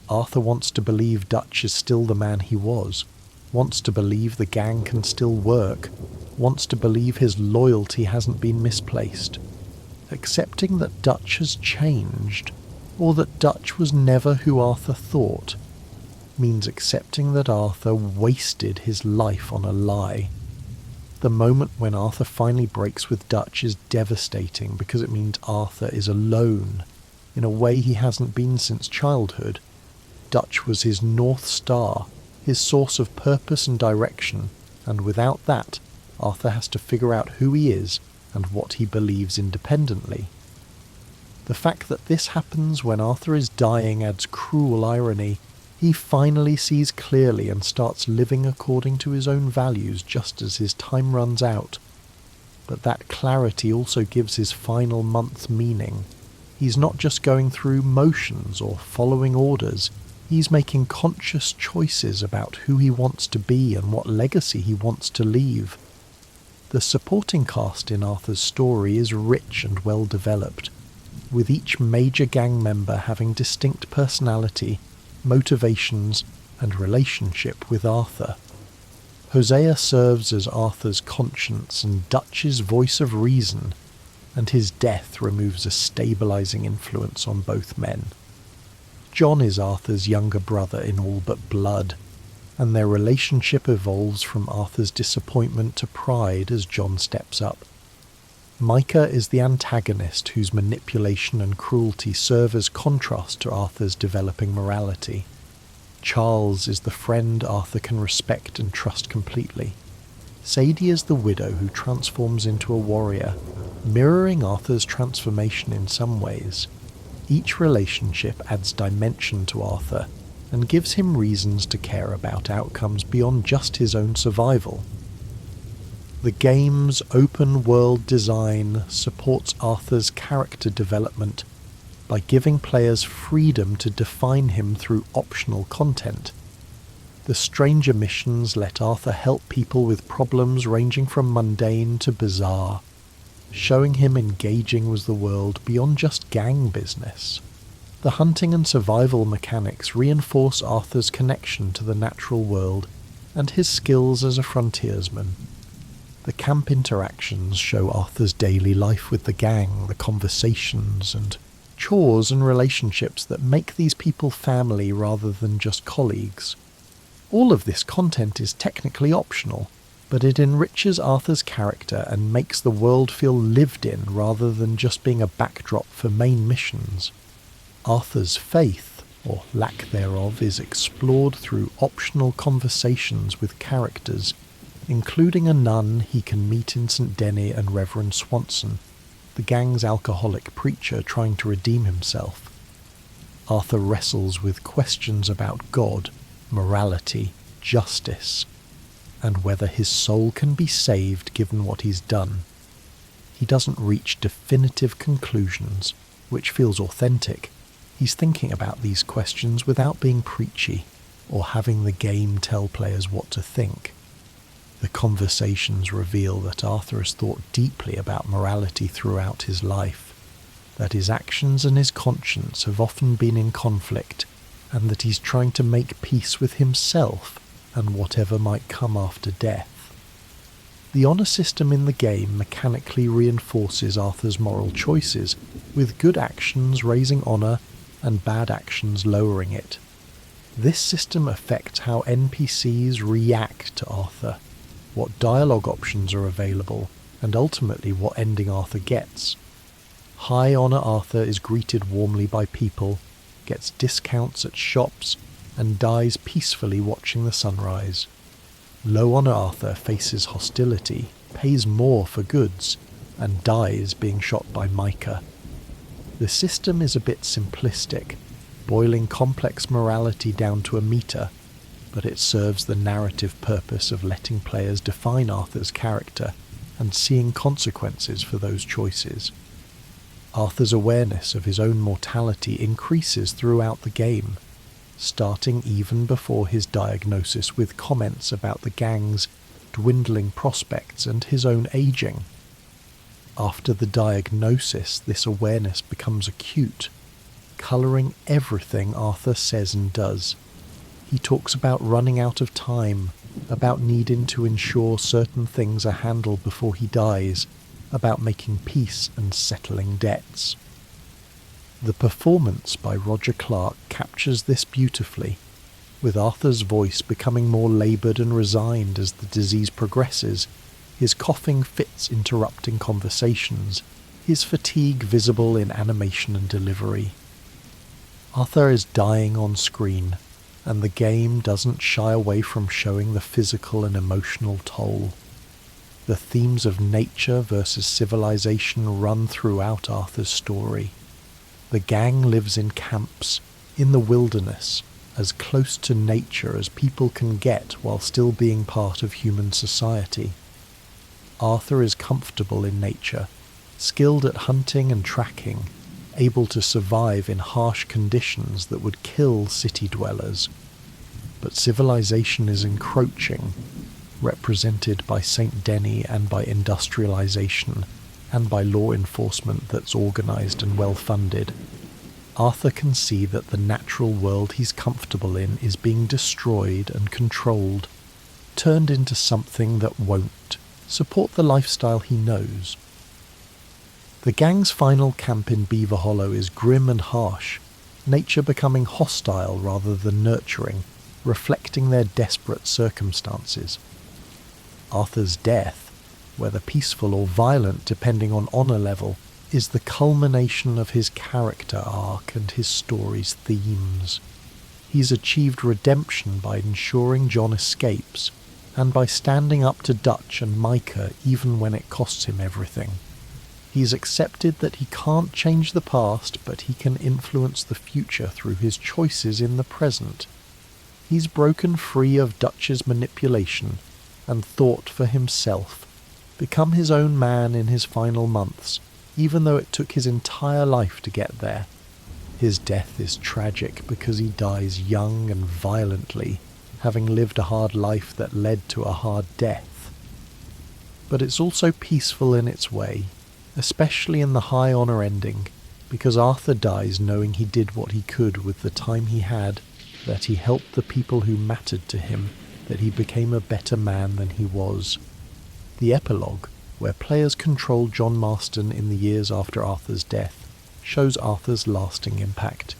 Arthur wants to believe Dutch is still the man he was, wants to believe the gang can still work, wants to believe his loyalty hasn't been misplaced. Accepting that Dutch has changed, or that Dutch was never who Arthur thought, means accepting that Arthur wasted his life on a lie. The moment when Arthur finally breaks with Dutch is devastating because it means Arthur is alone, in a way he hasn't been since childhood. Dutch was his North Star, his source of purpose and direction, and without that, Arthur has to figure out who he is and what he believes independently. The fact that this happens when Arthur is dying adds cruel irony. He finally sees clearly and starts living according to his own values just as his time runs out. But that clarity also gives his final month meaning. He's not just going through motions or following orders. He's making conscious choices about who he wants to be and what legacy he wants to leave. The supporting cast in Arthur's story is rich and well developed, with each major gang member having distinct personality, motivations, and relationship with Arthur. Hosea serves as Arthur's conscience and Dutch's voice of reason, and his death removes a stabilizing influence on both men. John is Arthur's younger brother in all but blood, and their relationship evolves from Arthur's disappointment to pride as John steps up. Micah is the antagonist whose manipulation and cruelty serve as contrast to Arthur's developing morality. Charles is the friend Arthur can respect and trust completely. Sadie is the widow who transforms into a warrior, mirroring Arthur's transformation in some ways. Each relationship adds dimension to Arthur and gives him reasons to care about outcomes beyond just his own survival. The game's open-world design supports Arthur's character development by giving players freedom to define him through optional content. The stranger missions let Arthur help people with problems ranging from mundane to bizarre, showing him engaging with the world beyond just gang business. The hunting and survival mechanics reinforce Arthur's connection to the natural world and his skills as a frontiersman. The camp interactions show Arthur's daily life with the gang, the conversations and chores and relationships that make these people family rather than just colleagues. All of this content is technically optional, but it enriches Arthur's character and makes the world feel lived in rather than just being a backdrop for main missions. Arthur's faith, or lack thereof, is explored through optional conversations with characters, including a nun he can meet in St. Denis and Reverend Swanson, the gang's alcoholic preacher trying to redeem himself. Arthur wrestles with questions about God, morality, justice, and whether his soul can be saved given what he's done. He doesn't reach definitive conclusions, which feels authentic. He's thinking about these questions without being preachy, or having the game tell players what to think. The conversations reveal that Arthur has thought deeply about morality throughout his life, that his actions and his conscience have often been in conflict, and that he's trying to make peace with himself and whatever might come after death. The honour system in the game mechanically reinforces Arthur's moral choices, with good actions raising honour and bad actions lowering it. This system affects how NPCs react to Arthur, what dialogue options are available, and ultimately what ending Arthur gets. High honour Arthur is greeted warmly by people, gets discounts at shops, and dies peacefully watching the sunrise. Low honour Arthur faces hostility, pays more for goods, and dies being shot by Micah. The system is a bit simplistic, boiling complex morality down to a meter, but it serves the narrative purpose of letting players define Arthur's character and seeing consequences for those choices. Arthur's awareness of his own mortality increases throughout the game, starting even before his diagnosis with comments about the gang's dwindling prospects and his own aging. After the diagnosis, this awareness becomes acute, colouring everything Arthur says and does. He talks about running out of time, about needing to ensure certain things are handled before he dies, about making peace and settling debts. The performance by Roger Clark captures this beautifully, with Arthur's voice becoming more laboured and resigned as the disease progresses, his coughing fits interrupting conversations, his fatigue visible in animation and delivery. Arthur is dying on screen, and the game doesn't shy away from showing the physical and emotional toll. The themes of nature versus civilization run throughout Arthur's story. The gang lives in camps, in the wilderness, as close to nature as people can get while still being part of human society. Arthur is comfortable in nature, skilled at hunting and tracking, able to survive in harsh conditions that would kill city dwellers. But civilization is encroaching, represented by St. Denis and by industrialization, and by law enforcement that's organised and well-funded. Arthur can see that the natural world he's comfortable in is being destroyed and controlled, turned into something that won't support the lifestyle he knows. The gang's final camp in Beaver Hollow is grim and harsh, nature becoming hostile rather than nurturing, reflecting their desperate circumstances. Arthur's death, whether peaceful or violent depending on honour level, is the culmination of his character arc and his story's themes. He's achieved redemption by ensuring John escapes, and by standing up to Dutch and Micah even when it costs him everything. He's accepted that he can't change the past, but he can influence the future through his choices in the present. He's broken free of Dutch's manipulation and thought for himself, become his own man in his final months, even though it took his entire life to get there. His death is tragic because he dies young and violently, having lived a hard life that led to a hard death. But it's also peaceful in its way, especially in the high honour ending, because Arthur dies knowing he did what he could with the time he had, that he helped the people who mattered to him, that he became a better man than he was. The epilogue, where players control John Marston in the years after Arthur's death, shows Arthur's lasting impact.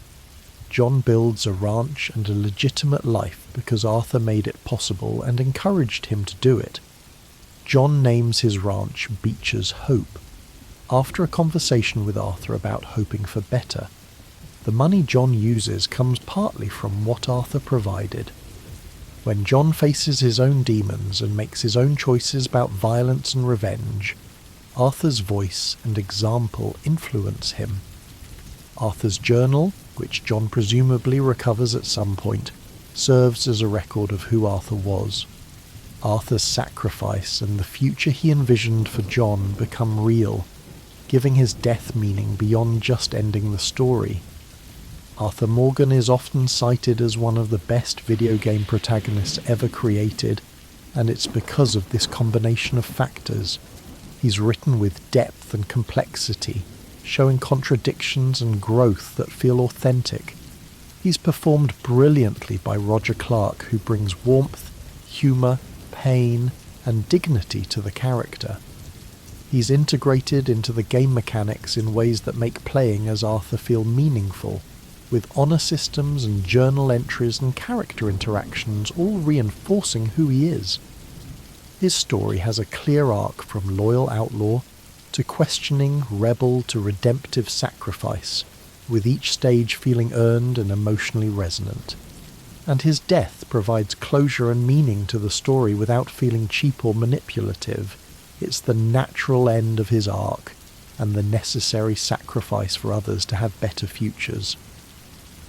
John builds a ranch and a legitimate life because Arthur made it possible and encouraged him to do it. John names his ranch Beecher's Hope, after a conversation with Arthur about hoping for better. The money John uses comes partly from what Arthur provided. When John faces his own demons and makes his own choices about violence and revenge, Arthur's voice and example influence him. Arthur's journal, which John presumably recovers at some point, serves as a record of who Arthur was. Arthur's sacrifice and the future he envisioned for John become real, giving his death meaning beyond just ending the story. Arthur Morgan is often cited as one of the best video game protagonists ever created, and it's because of this combination of factors. He's written with depth and complexity, showing contradictions and growth that feel authentic. He's performed brilliantly by Roger Clark, who brings warmth, humour, pain, and dignity to the character. He's integrated into the game mechanics in ways that make playing as Arthur feel meaningful, with honour systems and journal entries and character interactions all reinforcing who he is. His story has a clear arc from loyal outlaw to questioning rebel to redemptive sacrifice, with each stage feeling earned and emotionally resonant. And his death provides closure and meaning to the story without feeling cheap or manipulative. It's the natural end of his arc, and the necessary sacrifice for others to have better futures.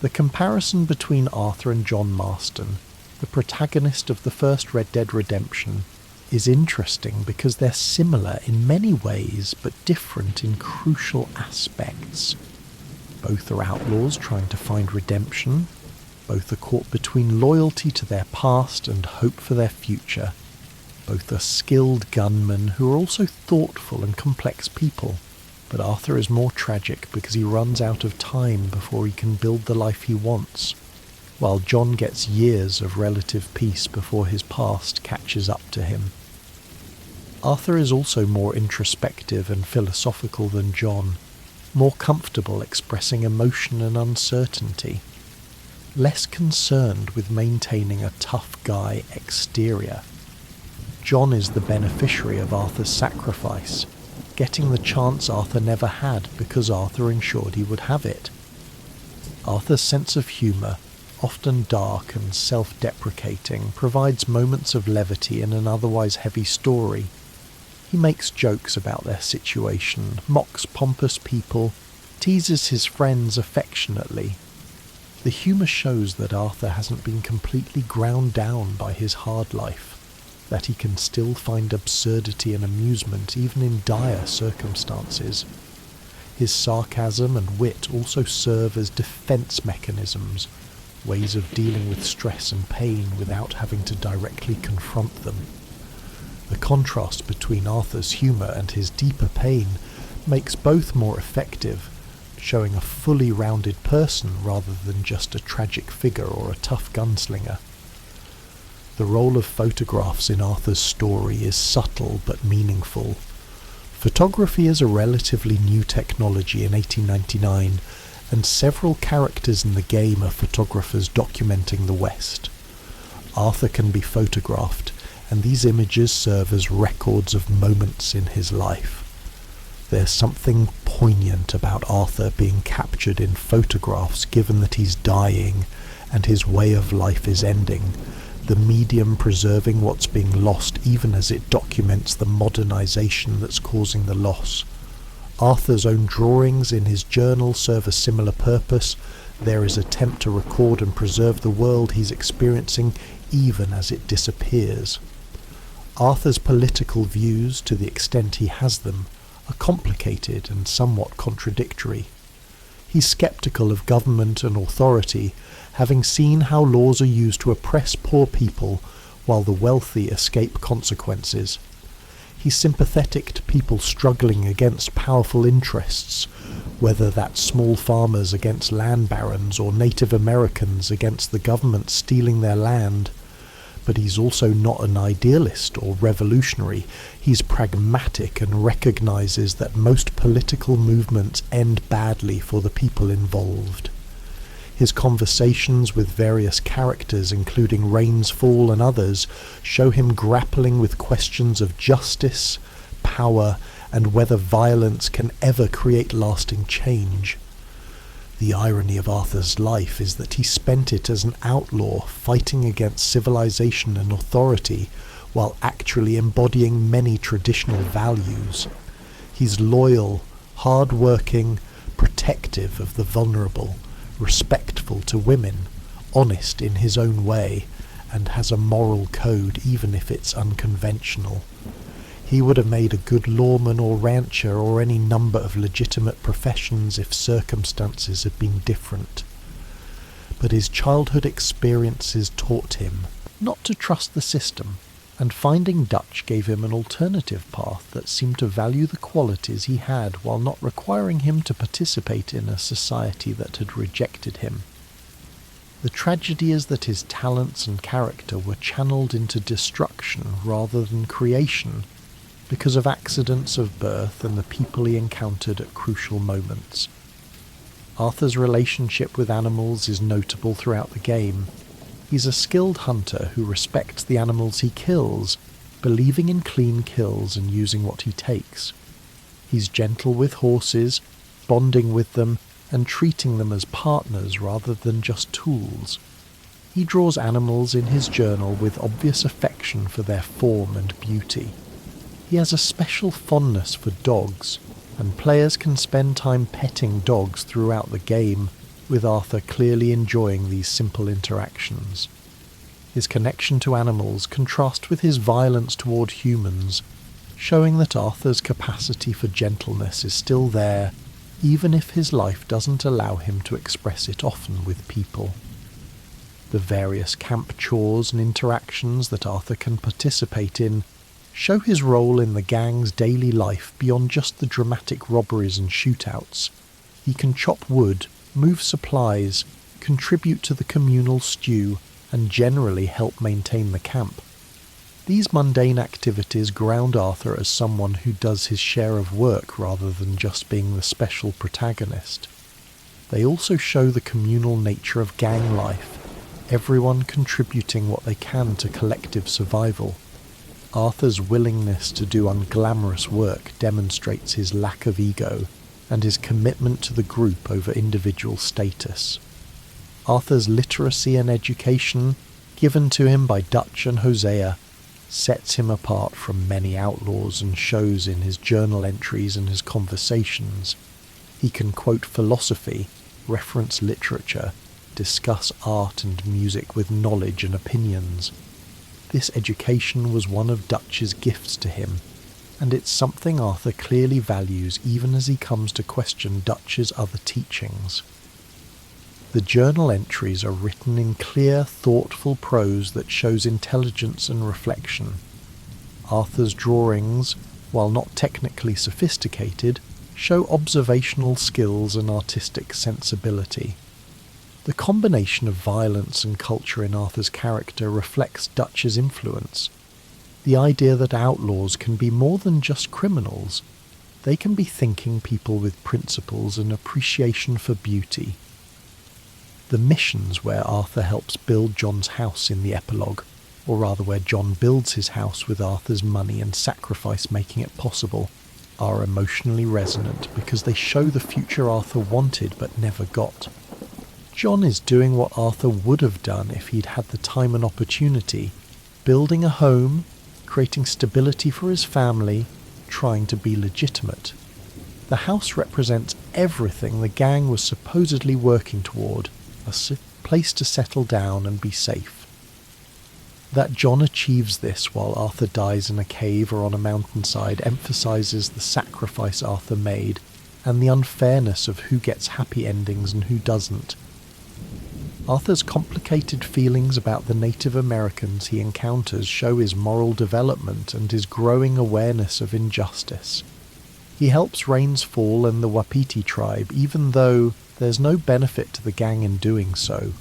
The comparison between Arthur and John Marston, the protagonist of the first Red Dead Redemption, is interesting because they're similar in many ways but different in crucial aspects. Both are outlaws trying to find redemption. Both are caught between loyalty to their past and hope for their future. Both are skilled gunmen who are also thoughtful and complex people. But Arthur is more tragic because he runs out of time before he can build the life he wants, while John gets years of relative peace before his past catches up to him. Arthur is also more introspective and philosophical than John, more comfortable expressing emotion and uncertainty, less concerned with maintaining a tough guy exterior. John is the beneficiary of Arthur's sacrifice, getting the chance Arthur never had because Arthur ensured he would have it. Arthur's sense of humour, often dark and self-deprecating, provides moments of levity in an otherwise heavy story. He makes jokes about their situation, mocks pompous people, teases his friends affectionately. The humour shows that Arthur hasn't been completely ground down by his hard life, that he can still find absurdity and amusement even in dire circumstances. His sarcasm and wit also serve as defence mechanisms, ways of dealing with stress and pain without having to directly confront them. The contrast between Arthur's humour and his deeper pain makes both more effective, showing a fully rounded person rather than just a tragic figure or a tough gunslinger. The role of photographs in Arthur's story is subtle but meaningful. Photography is a relatively new technology in 1899, and several characters in the game are photographers documenting the West. Arthur can be photographed, and these images serve as records of moments in his life. There's something poignant about Arthur being captured in photographs given that he's dying and his way of life is ending, the medium preserving what's being lost even as it documents the modernization that's causing the loss. Arthur's own drawings in his journal serve a similar purpose. There is attempt to record and preserve the world he's experiencing even as it disappears. Arthur's political views, to the extent he has them, are complicated and somewhat contradictory. He's sceptical of government and authority, having seen how laws are used to oppress poor people while the wealthy escape consequences. He's sympathetic to people struggling against powerful interests, whether that's small farmers against land barons or Native Americans against the government stealing their land. But he's also not an idealist or revolutionary. He's pragmatic and recognises that most political movements end badly for the people involved. His conversations with various characters, including Rain's Fall and others, show him grappling with questions of justice, power, and whether violence can ever create lasting change. The irony of Arthur's life is that he spent it as an outlaw fighting against civilization and authority, while actually embodying many traditional values. He's loyal, hard-working, protective of the vulnerable, respectful to women, honest in his own way, and has a moral code even if it's unconventional. He would have made a good lawman or rancher or any number of legitimate professions if circumstances had been different. But his childhood experiences taught him not to trust the system, and finding Dutch gave him an alternative path that seemed to value the qualities he had while not requiring him to participate in a society that had rejected him. The tragedy is that his talents and character were channeled into destruction rather than creation, because of accidents of birth and the people he encountered at crucial moments. Arthur's relationship with animals is notable throughout the game. He's a skilled hunter who respects the animals he kills, believing in clean kills and using what he takes. He's gentle with horses, bonding with them, and treating them as partners rather than just tools. He draws animals in his journal with obvious affection for their form and beauty. He has a special fondness for dogs, and players can spend time petting dogs throughout the game, with Arthur clearly enjoying these simple interactions. His connection to animals contrasts with his violence toward humans, showing that Arthur's capacity for gentleness is still there, even if his life doesn't allow him to express it often with people. The various camp chores and interactions that Arthur can participate in show his role in the gang's daily life beyond just the dramatic robberies and shootouts. He can chop wood, move supplies, contribute to the communal stew, and generally help maintain the camp. These mundane activities ground Arthur as someone who does his share of work rather than just being the special protagonist. They also show the communal nature of gang life, everyone contributing what they can to collective survival. Arthur's willingness to do unglamorous work demonstrates his lack of ego and his commitment to the group over individual status. Arthur's literacy and education, given to him by Dutch and Hosea, sets him apart from many outlaws and shows in his journal entries and his conversations. He can quote philosophy, reference literature, discuss art and music with knowledge and opinions. This education was one of Dutch's gifts to him, and it's something Arthur clearly values even as he comes to question Dutch's other teachings. The journal entries are written in clear, thoughtful prose that shows intelligence and reflection. Arthur's drawings, while not technically sophisticated, show observational skills and artistic sensibility. The combination of violence and culture in Arthur's character reflects Dutch's influence. The idea that outlaws can be more than just criminals. They can be thinking people with principles and appreciation for beauty. The missions where Arthur helps build John's house in the epilogue, or rather where John builds his house with Arthur's money and sacrifice making it possible, are emotionally resonant because they show the future Arthur wanted but never got. John is doing what Arthur would have done if he'd had the time and opportunity, building a home, creating stability for his family, trying to be legitimate. The house represents everything the gang was supposedly working toward, a place to settle down and be safe. That John achieves this while Arthur dies in a cave or on a mountainside emphasizes the sacrifice Arthur made and the unfairness of who gets happy endings and who doesn't. Arthur's complicated feelings about the Native Americans he encounters show his moral development and his growing awareness of injustice. He helps Rain's Fall and the Wapiti tribe even though there's no benefit to the gang in doing so.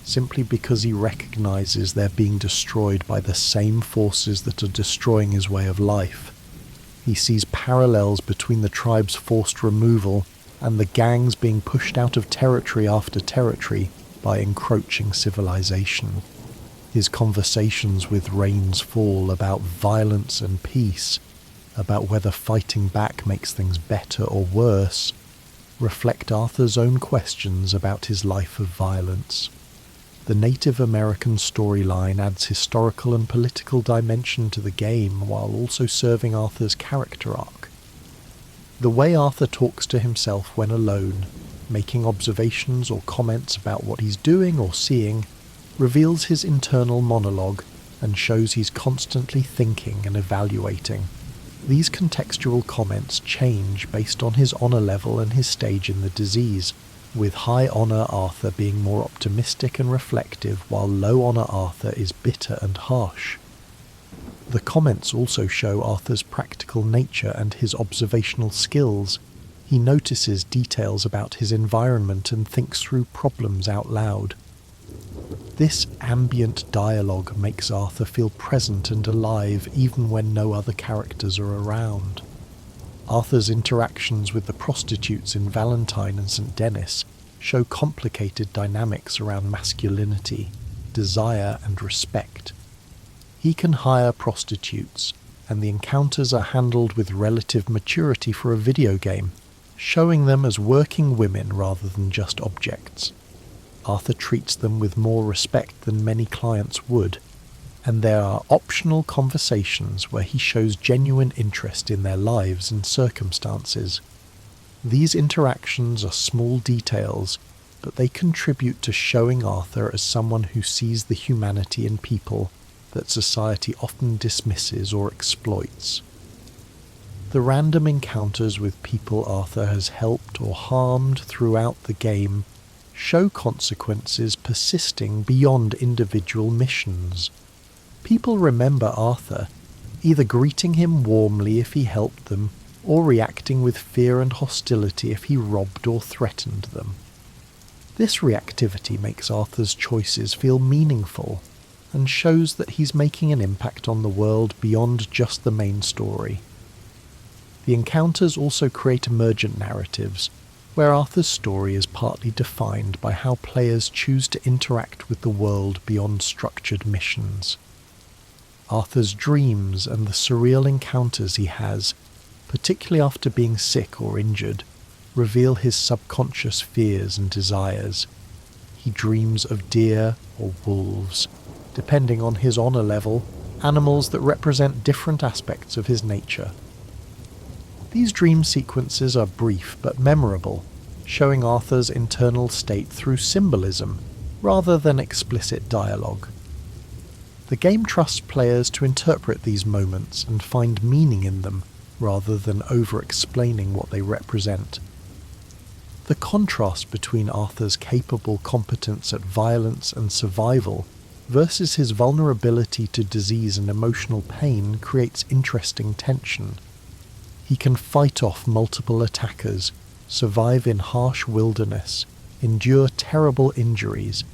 simply because he recognises they're being destroyed by the same forces that are destroying his way of life. He sees parallels between the tribe's forced removal and the gangs being pushed out of territory after territory by encroaching civilization. His conversations with Rains Fall about violence and peace, about whether fighting back makes things better or worse, reflect Arthur's own questions about his life of violence. The Native American storyline adds historical and political dimension to the game while also serving Arthur's character arc. The way Arthur talks to himself when alone, making observations or comments about what he's doing or seeing, reveals his internal monologue and shows he's constantly thinking and evaluating. These contextual comments change based on his honour level and his stage in the disease, with high honour Arthur being more optimistic and reflective, while low honour Arthur is bitter and harsh. The comments also show Arthur's practical nature and his observational skills. He notices details about his environment and thinks through problems out loud. This ambient dialogue makes Arthur feel present and alive even when no other characters are around. Arthur's interactions with the prostitutes in Valentine and St. Denis show complicated dynamics around masculinity, desire and respect. He can hire prostitutes, and the encounters are handled with relative maturity for a video game, showing them as working women rather than just objects. Arthur treats them with more respect than many clients would, and there are optional conversations where he shows genuine interest in their lives and circumstances. These interactions are small details, but they contribute to showing Arthur as someone who sees the humanity in people that society often dismisses or exploits. The random encounters with people Arthur has helped or harmed throughout the game show consequences persisting beyond individual missions. People remember Arthur, either greeting him warmly if he helped them, or reacting with fear and hostility if he robbed or threatened them. This reactivity makes Arthur's choices feel meaningful, and shows that he's making an impact on the world beyond just the main story. The encounters also create emergent narratives, where Arthur's story is partly defined by how players choose to interact with the world beyond structured missions. Arthur's dreams and the surreal encounters he has, particularly after being sick or injured, reveal his subconscious fears and desires. He dreams of deer or wolves, depending on his honour level, animals that represent different aspects of his nature. These dream sequences are brief but memorable, showing Arthur's internal state through symbolism rather than explicit dialogue. The game trusts players to interpret these moments and find meaning in them rather than over-explaining what they represent. The contrast between Arthur's capable competence at violence and survival versus his vulnerability to disease and emotional pain creates interesting tension. He can fight off multiple attackers, survive in harsh wilderness, endure terrible injuries,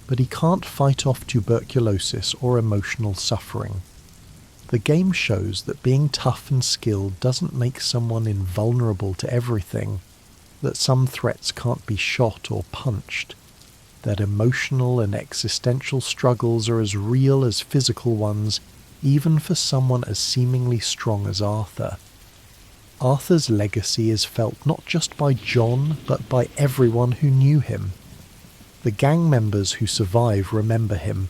but he can't fight off tuberculosis or emotional suffering. The game shows that being tough and skilled doesn't make someone invulnerable to everything, that some threats can't be shot or punched, that emotional and existential struggles are as real as physical ones, even for someone as seemingly strong as Arthur. Arthur's legacy is felt not just by John, but by everyone who knew him. The gang members who survive remember him.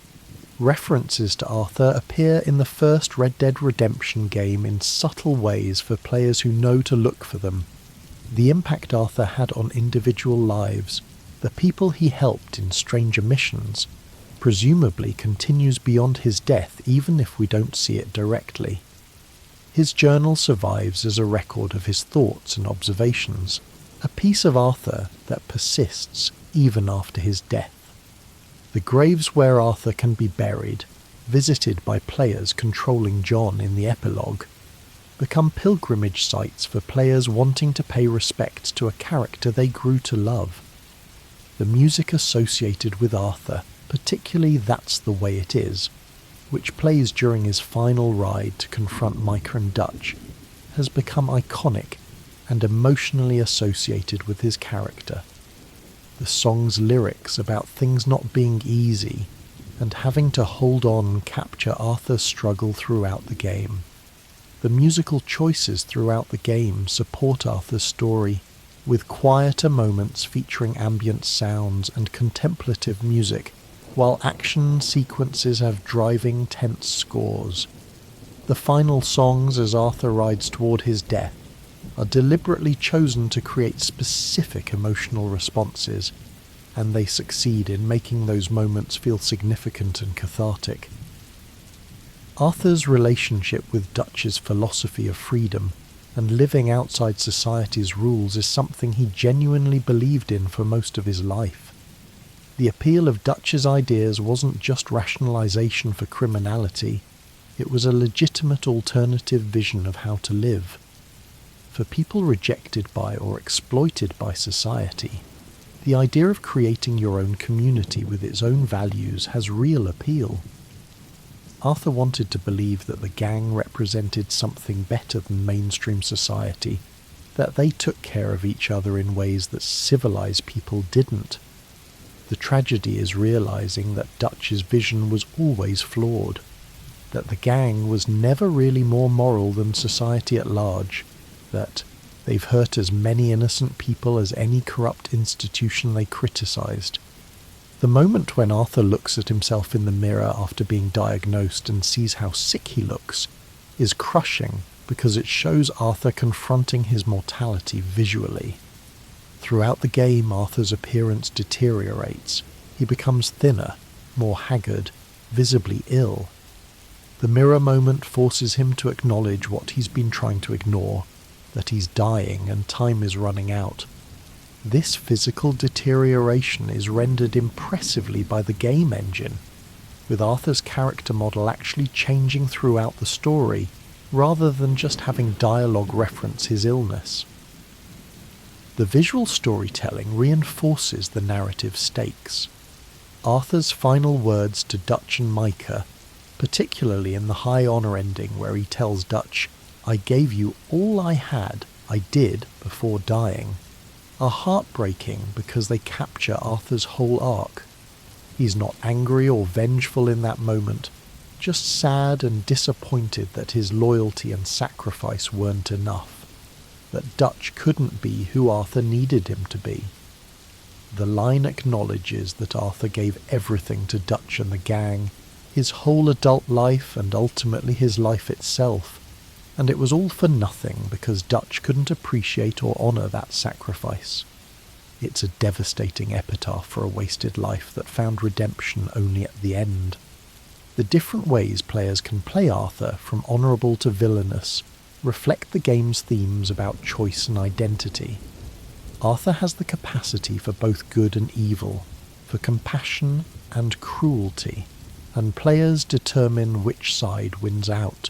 References to Arthur appear in the first Red Dead Redemption game in subtle ways for players who know to look for them. The impact Arthur had on individual lives, the people he helped in stranger missions, presumably continues beyond his death even if we don't see it directly. His journal survives as a record of his thoughts and observations, a piece of Arthur that persists even after his death. The graves where Arthur can be buried, visited by players controlling John in the epilogue, become pilgrimage sites for players wanting to pay respect to a character they grew to love. The music associated with Arthur particularly That's the Way It Is, which plays during his final ride to confront Micah and Dutch, has become iconic and emotionally associated with his character. The song's lyrics about things not being easy and having to hold on capture Arthur's struggle throughout the game. The musical choices throughout the game support Arthur's story, with quieter moments featuring ambient sounds and contemplative music, while action sequences have driving, tense scores. The final songs as Arthur rides toward his death are deliberately chosen to create specific emotional responses, and they succeed in making those moments feel significant and cathartic. Arthur's relationship with Dutch's philosophy of freedom and living outside society's rules is something he genuinely believed in for most of his life. The appeal of Dutch's ideas wasn't just rationalization for criminality, it was a legitimate alternative vision of how to live. For people rejected by or exploited by society, the idea of creating your own community with its own values has real appeal. Arthur wanted to believe that the gang represented something better than mainstream society, that they took care of each other in ways that civilized people didn't. The tragedy is realizing that Dutch's vision was always flawed, that the gang was never really more moral than society at large, that they've hurt as many innocent people as any corrupt institution they criticized. The moment when Arthur looks at himself in the mirror after being diagnosed and sees how sick he looks is crushing because it shows Arthur confronting his mortality visually. Throughout the game, Arthur's appearance deteriorates. He becomes thinner, more haggard, visibly ill. The mirror moment forces him to acknowledge what he's been trying to ignore, that he's dying and time is running out. This physical deterioration is rendered impressively by the game engine, with Arthur's character model actually changing throughout the story, rather than just having dialogue reference his illness. The visual storytelling reinforces the narrative stakes. Arthur's final words to Dutch and Micah, particularly in the high honour ending where he tells Dutch, "I gave you all I had, I did before dying," are heartbreaking because they capture Arthur's whole arc. He's not angry or vengeful in that moment, just sad and disappointed that his loyalty and sacrifice weren't enough, that Dutch couldn't be who Arthur needed him to be. The line acknowledges that Arthur gave everything to Dutch and the gang, his whole adult life and ultimately his life itself, and it was all for nothing because Dutch couldn't appreciate or honour that sacrifice. It's a devastating epitaph for a wasted life that found redemption only at the end. The different ways players can play Arthur, from honourable to villainous, reflect the game's themes about choice and identity. Arthur has the capacity for both good and evil, for compassion and cruelty, and players determine which side wins out.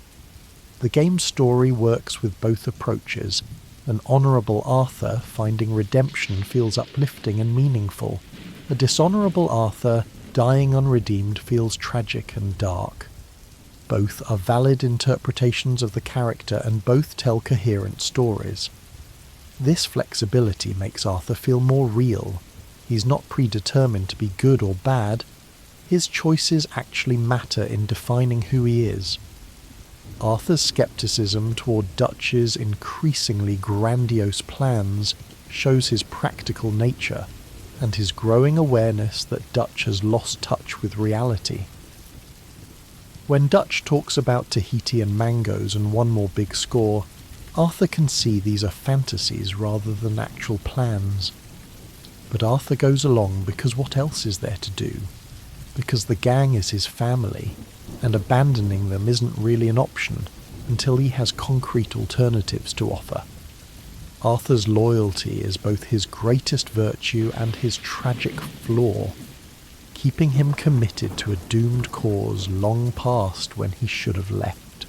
The game's story works with both approaches. An honourable Arthur finding redemption feels uplifting and meaningful. A dishonourable Arthur dying unredeemed feels tragic and dark. Both are valid interpretations of the character and both tell coherent stories. This flexibility makes Arthur feel more real. He's not predetermined to be good or bad. His choices actually matter in defining who he is. Arthur's skepticism toward Dutch's increasingly grandiose plans shows his practical nature, and his growing awareness that Dutch has lost touch with reality. When Dutch talks about Tahiti and mangoes and one more big score, Arthur can see these are fantasies rather than actual plans. But Arthur goes along because what else is there to do? Because the gang is his family, and abandoning them isn't really an option until he has concrete alternatives to offer. Arthur's loyalty is both his greatest virtue and his tragic flaw, keeping him committed to a doomed cause long past when he should have left.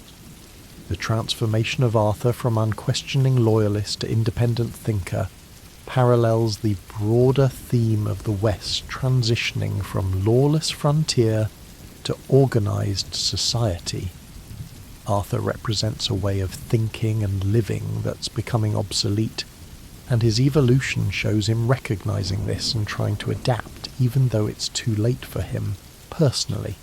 The transformation of Arthur from unquestioning loyalist to independent thinker, parallels the broader theme of the West transitioning from lawless frontier to organised society. Arthur represents a way of thinking and living that's becoming obsolete, and his evolution shows him recognising this and trying to adapt even though it's too late for him, personally.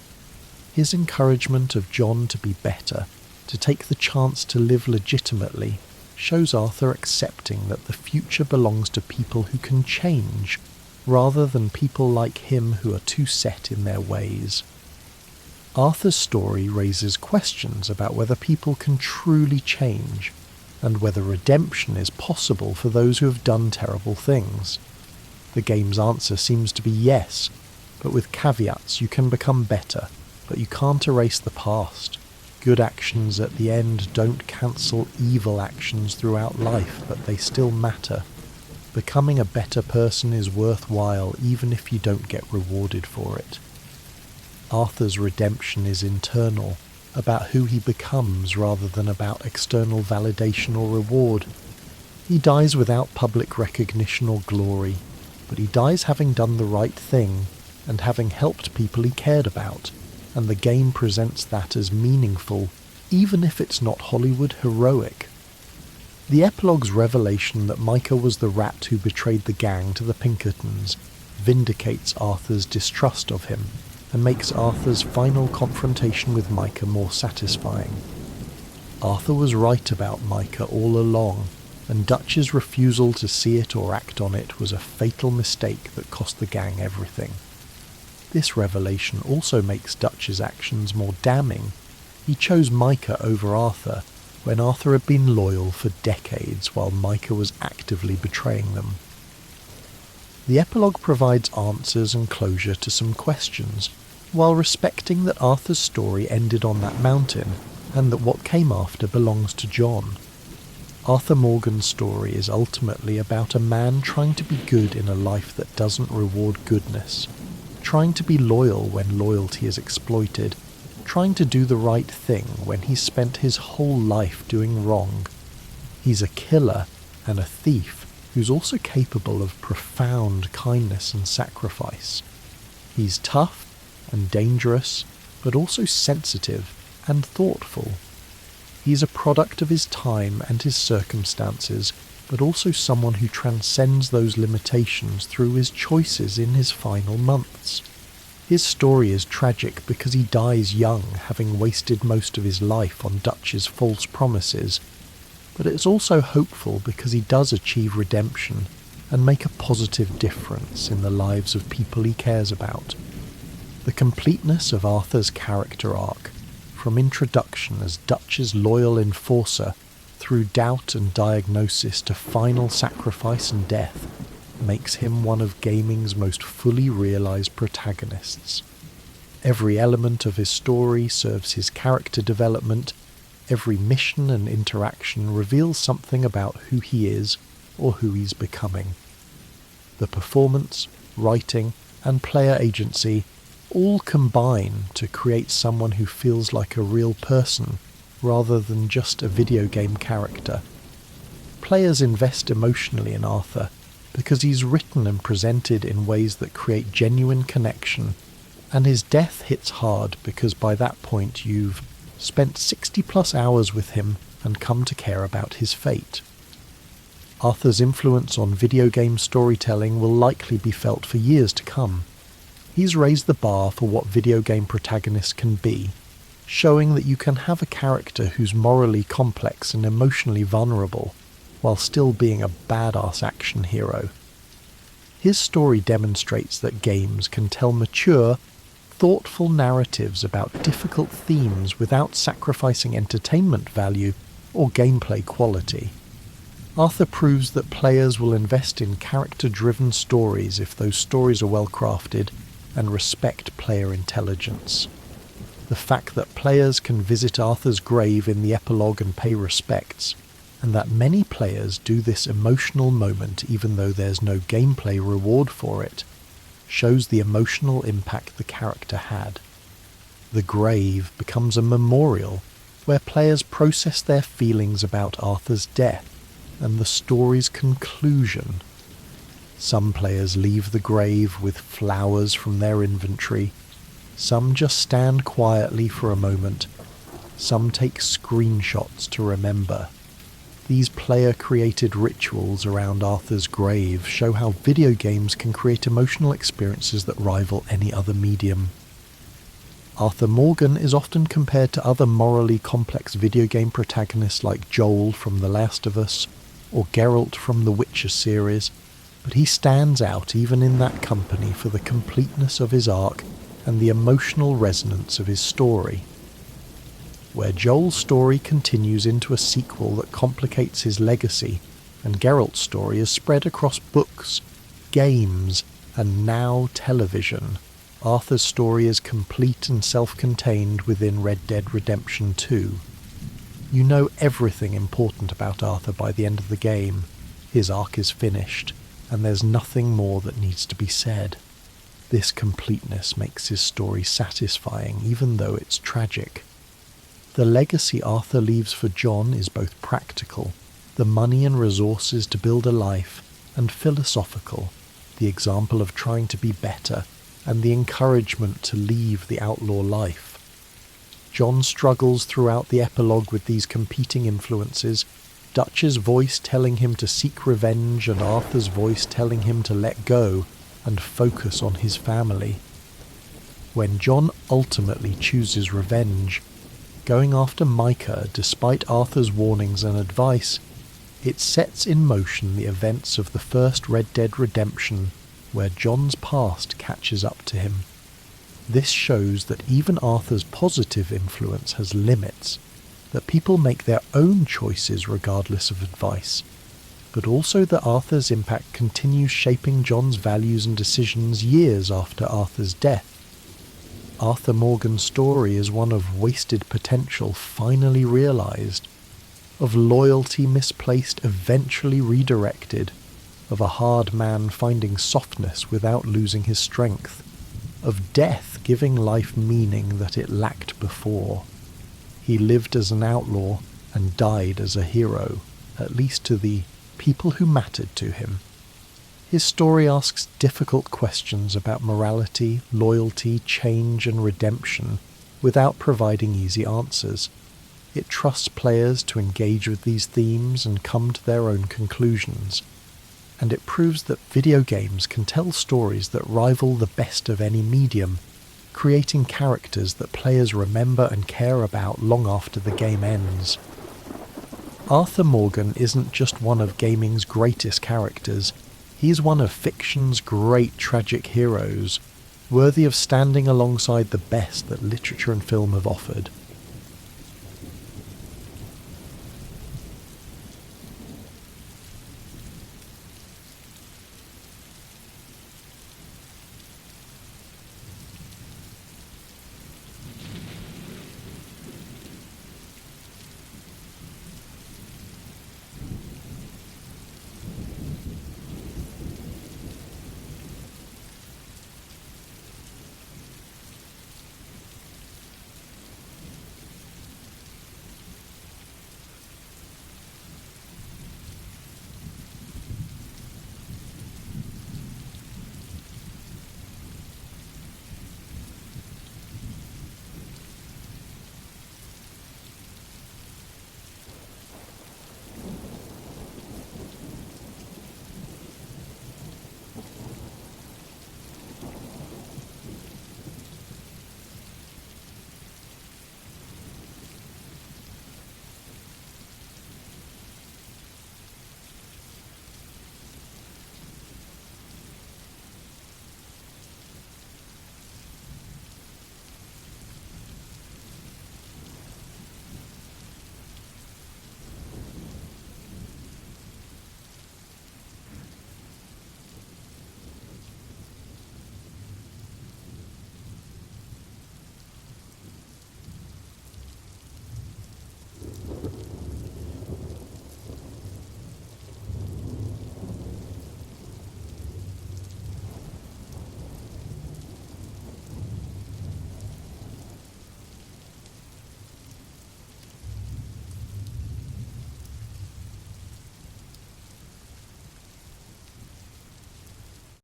His encouragement of John to be better, to take the chance to live legitimately, shows Arthur accepting that the future belongs to people who can change, rather than people like him who are too set in their ways. Arthur's story raises questions about whether people can truly change, and whether redemption is possible for those who have done terrible things. The game's answer seems to be yes, but with caveats. You can become better, but you can't erase the past. Good actions at the end don't cancel evil actions throughout life, but they still matter. Becoming a better person is worthwhile even if you don't get rewarded for it. Arthur's redemption is internal, about who he becomes rather than about external validation or reward. He dies without public recognition or glory, but he dies having done the right thing and having helped people he cared about, and the game presents that as meaningful, even if it's not Hollywood heroic. The epilogue's revelation that Micah was the rat who betrayed the gang to the Pinkertons vindicates Arthur's distrust of him, and makes Arthur's final confrontation with Micah more satisfying. Arthur was right about Micah all along, and Dutch's refusal to see it or act on it was a fatal mistake that cost the gang everything. This revelation also makes Dutch's actions more damning. He chose Micah over Arthur, when Arthur had been loyal for decades while Micah was actively betraying them. The epilogue provides answers and closure to some questions, while respecting that Arthur's story ended on that mountain, and that what came after belongs to John. Arthur Morgan's story is ultimately about a man trying to be good in a life that doesn't reward goodness, trying to be loyal when loyalty is exploited, trying to do the right thing when he's spent his whole life doing wrong. He's a killer and a thief who's also capable of profound kindness and sacrifice. He's tough and dangerous, but also sensitive and thoughtful. He's a product of his time and his circumstances, but also someone who transcends those limitations through his choices in his final months. His story is tragic because he dies young, having wasted most of his life on Dutch's false promises, but it's also hopeful because he does achieve redemption and make a positive difference in the lives of people he cares about. The completeness of Arthur's character arc, from introduction as Dutch's loyal enforcer, through doubt and diagnosis to final sacrifice and death, makes him one of gaming's most fully realised protagonists. Every element of his story serves his character development. Every mission and interaction reveals something about who he is or who he's becoming. The performance, writing, and player agency all combine to create someone who feels like a real person rather than just a video game character. Players invest emotionally in Arthur because he's written and presented in ways that create genuine connection, and his death hits hard because by that point you've spent 60 plus hours with him and come to care about his fate. Arthur's influence on video game storytelling will likely be felt for years to come. He's raised the bar for what video game protagonists can be, showing that you can have a character who's morally complex and emotionally vulnerable, while still being a badass action hero. His story demonstrates that games can tell mature, thoughtful narratives about difficult themes without sacrificing entertainment value or gameplay quality. Arthur proves that players will invest in character-driven stories if those stories are well crafted and respect player intelligence. The fact that players can visit Arthur's grave in the epilogue and pay respects, and that many players do this emotional moment even though there's no gameplay reward for it, shows the emotional impact the character had. The grave becomes a memorial where players process their feelings about Arthur's death and the story's conclusion, Some players leave the grave with flowers from their inventory. Some just stand quietly for a moment. Some take screenshots to remember. These player-created rituals around Arthur's grave show how video games can create emotional experiences that rival any other medium. Arthur Morgan is often compared to other morally complex video game protagonists like Joel from The Last of Us or Geralt from the Witcher series, but he stands out even in that company for the completeness of his arc and the emotional resonance of his story. Where Joel's story continues into a sequel that complicates his legacy, and Geralt's story is spread across books, games, and now television, Arthur's story is complete and self-contained within Red Dead Redemption 2. You know everything important about Arthur by the end of the game. His arc is finished, and there's nothing more that needs to be said. This completeness makes his story satisfying, even though it's tragic. The legacy Arthur leaves for John is both practical, the money and resources to build a life, and philosophical, the example of trying to be better, and the encouragement to leave the outlaw life. John struggles throughout the epilogue with these competing influences, Dutch's voice telling him to seek revenge and Arthur's voice telling him to let go and focus on his family. When John ultimately chooses revenge, going after Micah despite Arthur's warnings and advice, it sets in motion the events of the first Red Dead Redemption, where John's past catches up to him. This shows that even Arthur's positive influence has limits, that people make their own choices regardless of advice, but also that Arthur's impact continues shaping John's values and decisions years after Arthur's death. Arthur Morgan's story is one of wasted potential finally realised, of loyalty misplaced eventually redirected, of a hard man finding softness without losing his strength, of death giving life meaning that it lacked before. He lived as an outlaw and died as a hero, at least to the people who mattered to him. His story asks difficult questions about morality, loyalty, change and redemption without providing easy answers. It trusts players to engage with these themes and come to their own conclusions. And it proves that video games can tell stories that rival the best of any medium, creating characters that players remember and care about long after the game ends. Arthur Morgan isn't just one of gaming's greatest characters, he's one of fiction's great tragic heroes, worthy of standing alongside the best that literature and film have offered.